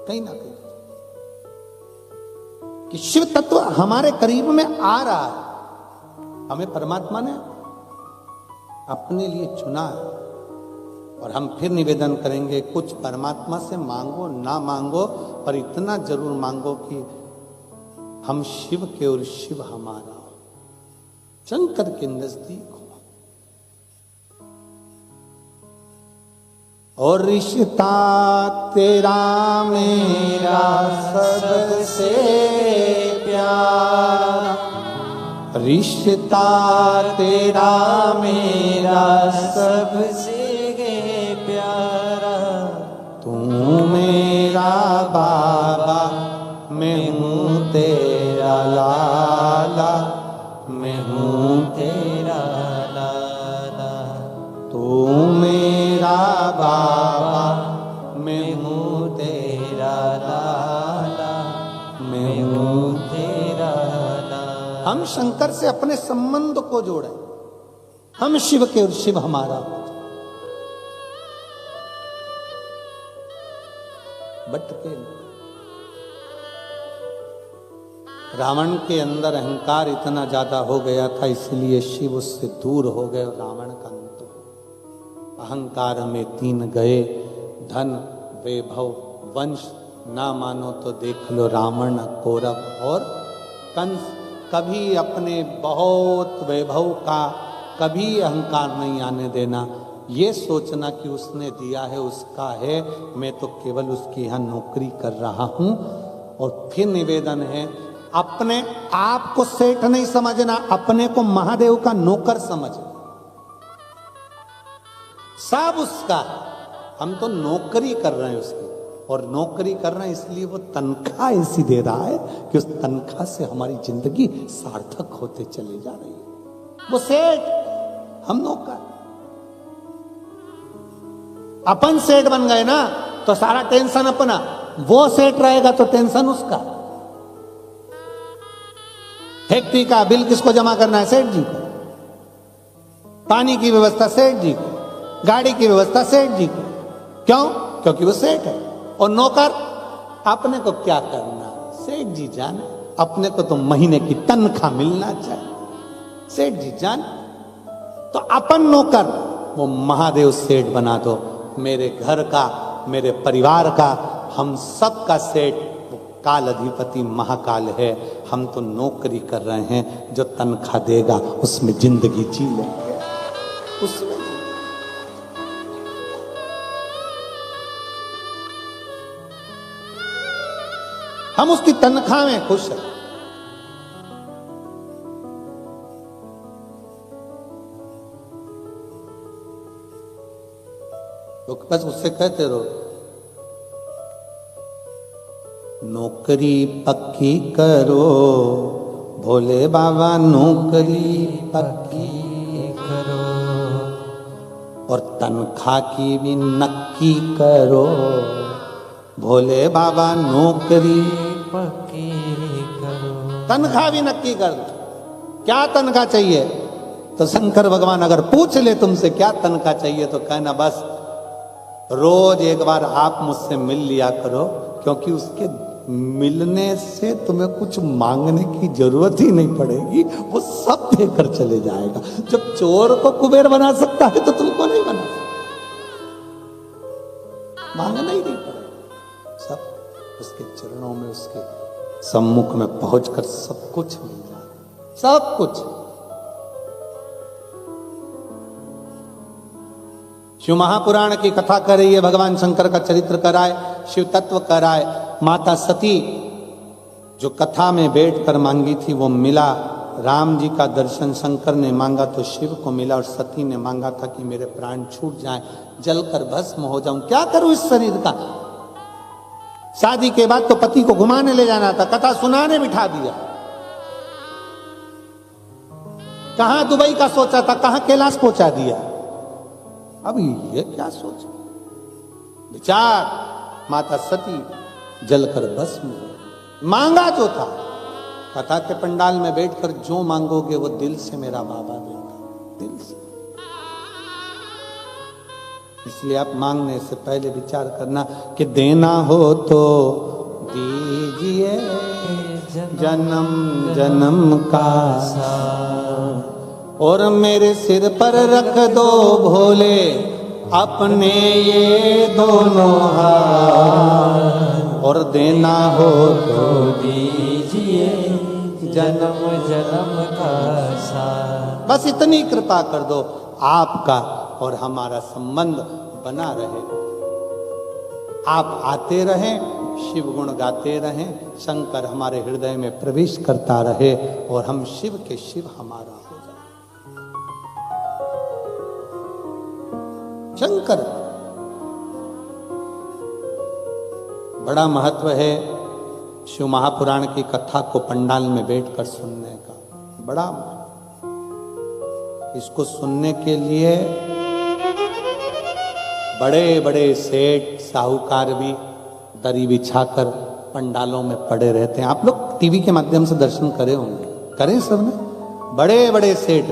कहीं ना कहीं कि शिव तत्व हमारे करीब में आ रहा है। हमें परमात्मा ने अपने लिए चुना है। और हम फिर निवेदन करेंगे, कुछ परमात्मा से मांगो ना मांगो, पर इतना जरूर मांगो कि हम शिव के और शिव हमारा हो, शंकर के नजदीक हो। और रिश्ता तेरा मेरा सबसे प्यारा, रिश्ता तेरा मेरा सबसे प्यारा, तू मेरा बाबा मैं हूँ तेरा लाला, मैं हूँ तेरा लाला, तू मेरा बाबा मैं हूँ तेरा लाला, मैं हूँ तेरा लाला। हम शंकर से अपने संबंध को जोड़े, हम शिव के और शिव हमारा हो। भटके रावण के अंदर अहंकार इतना ज्यादा हो गया था, इसलिए शिव उससे दूर हो गए और रावण का अंत हो। अहंकार में 3 गए, धन वैभव वंश, ना मानो तो देख लो रावण कौरव और कंस। कभी अपने बहुत वैभव का कभी अहंकार नहीं आने देना, ये सोचना कि उसने दिया है उसका है, मैं तो केवल उसकी यहां नौकरी कर रहा हूं। और फिर निवेदन है, अपने आप को सेठ नहीं समझना, अपने को महादेव का नौकर समझना। सब उसका, हम तो नौकरी कर रहे हैं उसकी, और नौकरी कर रहे हैं इसलिए वो तनख्वाह ऐसी दे रहा है कि उस तनख्वाह से हमारी जिंदगी सार्थक होते चली जा रही है। वो सेठ, हम नौकर। अपन सेठ बन गए ना तो सारा टेंशन अपना, वो सेठ रहेगा तो टेंशन उसका। फैक्ट्री का बिल किसको जमा करना है? सेठ जी को। पानी की व्यवस्था सेठ जी को, गाड़ी की व्यवस्था सेठ जी को। क्यों? क्योंकि वो सेठ है। और नौकर, अपने को क्या करना, सेठ जी जाने, अपने को तो महीने की तनख्वाह मिलना चाहिए, सेठ जी जान। तो अपन नौकर, वो महादेव सेठ बना दो, मेरे घर का, मेरे परिवार का, हम सब का सेठ वो काल अधिपति महाकाल है। हम तो नौकरी कर रहे हैं, जो तनख्वाह देगा उसमें जिंदगी जी लेंगे, उसमें हम उसकी तनख्वाह में खुश हैं। तो बस उससे कहते रहो, नौकरी पक्की करो भोले बाबा, नौकरी पक्की करो, और तनख्वाह की भी नक्की करो भोले बाबा, नौकरी पक्की करो। तनख्वाह भी नक्की कर दो। क्या तनख्वाह चाहिए? तो शंकर भगवान अगर पूछ ले तुमसे क्या तनख्वाह चाहिए, तो कहना बस रोज एक बार आप मुझसे मिल लिया करो, क्योंकि उसके मिलने से तुम्हें कुछ मांगने की जरूरत ही नहीं पड़ेगी, वो सब देकर चले जाएगा। जब चोर को कुबेर बना सकता है तो तुमको नहीं बना सकता, मांगना ही नहीं पड़ेगा। सब उसके चरणों में, उसके सम्मुख में पहुंचकर सब कुछ मिल जाएगा, सब कुछ। शिव महापुराण की कथा कर रही है, भगवान शंकर का चरित्र कराए, शिव तत्व कराए। माता सती जो कथा में बैठकर मांगी थी वो मिला। राम जी का दर्शन शंकर ने मांगा तो शिव को मिला, और सती ने मांगा था कि मेरे प्राण छूट जाएं, जलकर भस्म हो जाऊं, क्या करूं इस शरीर का। शादी के बाद तो पति को घुमाने ले जाना था, कथा सुनाने बिठा दिया। कहां दुबई का सोचा था, कहां कैलाश पहुंचा दिया। अब ये क्या सोच विचार। माता सती जलकर भस्म, मांगा जो था। कथा के पंडाल में बैठकर जो मांगोगे वो दिल से मेरा बाबा देगा, दिल से। इसलिए आप मांगने से पहले विचार करना कि देना हो तो दीजिए जन्म जन्म का साथ, और मेरे सिर पर रख दो भोले अपने ये दोनों हाथ, और देना हो तो दीजिए जन्म जन्म का साथ। बस इतनी कृपा कर दो, आपका और हमारा संबंध बना रहे, आप आते रहें, शिव गुण गाते रहें, शंकर हमारे हृदय में प्रवेश करता रहे और हम शिव के शिव हमारा हो जाए। शंकर बड़ा महत्व है शिव महापुराण की कथा को पंडाल में बैठकर सुनने का, बड़ा। इसको सुनने के लिए बड़े बड़े सेठ साहूकार भी दरी बिछाकर पंडालों में पड़े रहते हैं। आप लोग टीवी के माध्यम से दर्शन करे होंगे, करें सबने? बड़े बड़े सेठ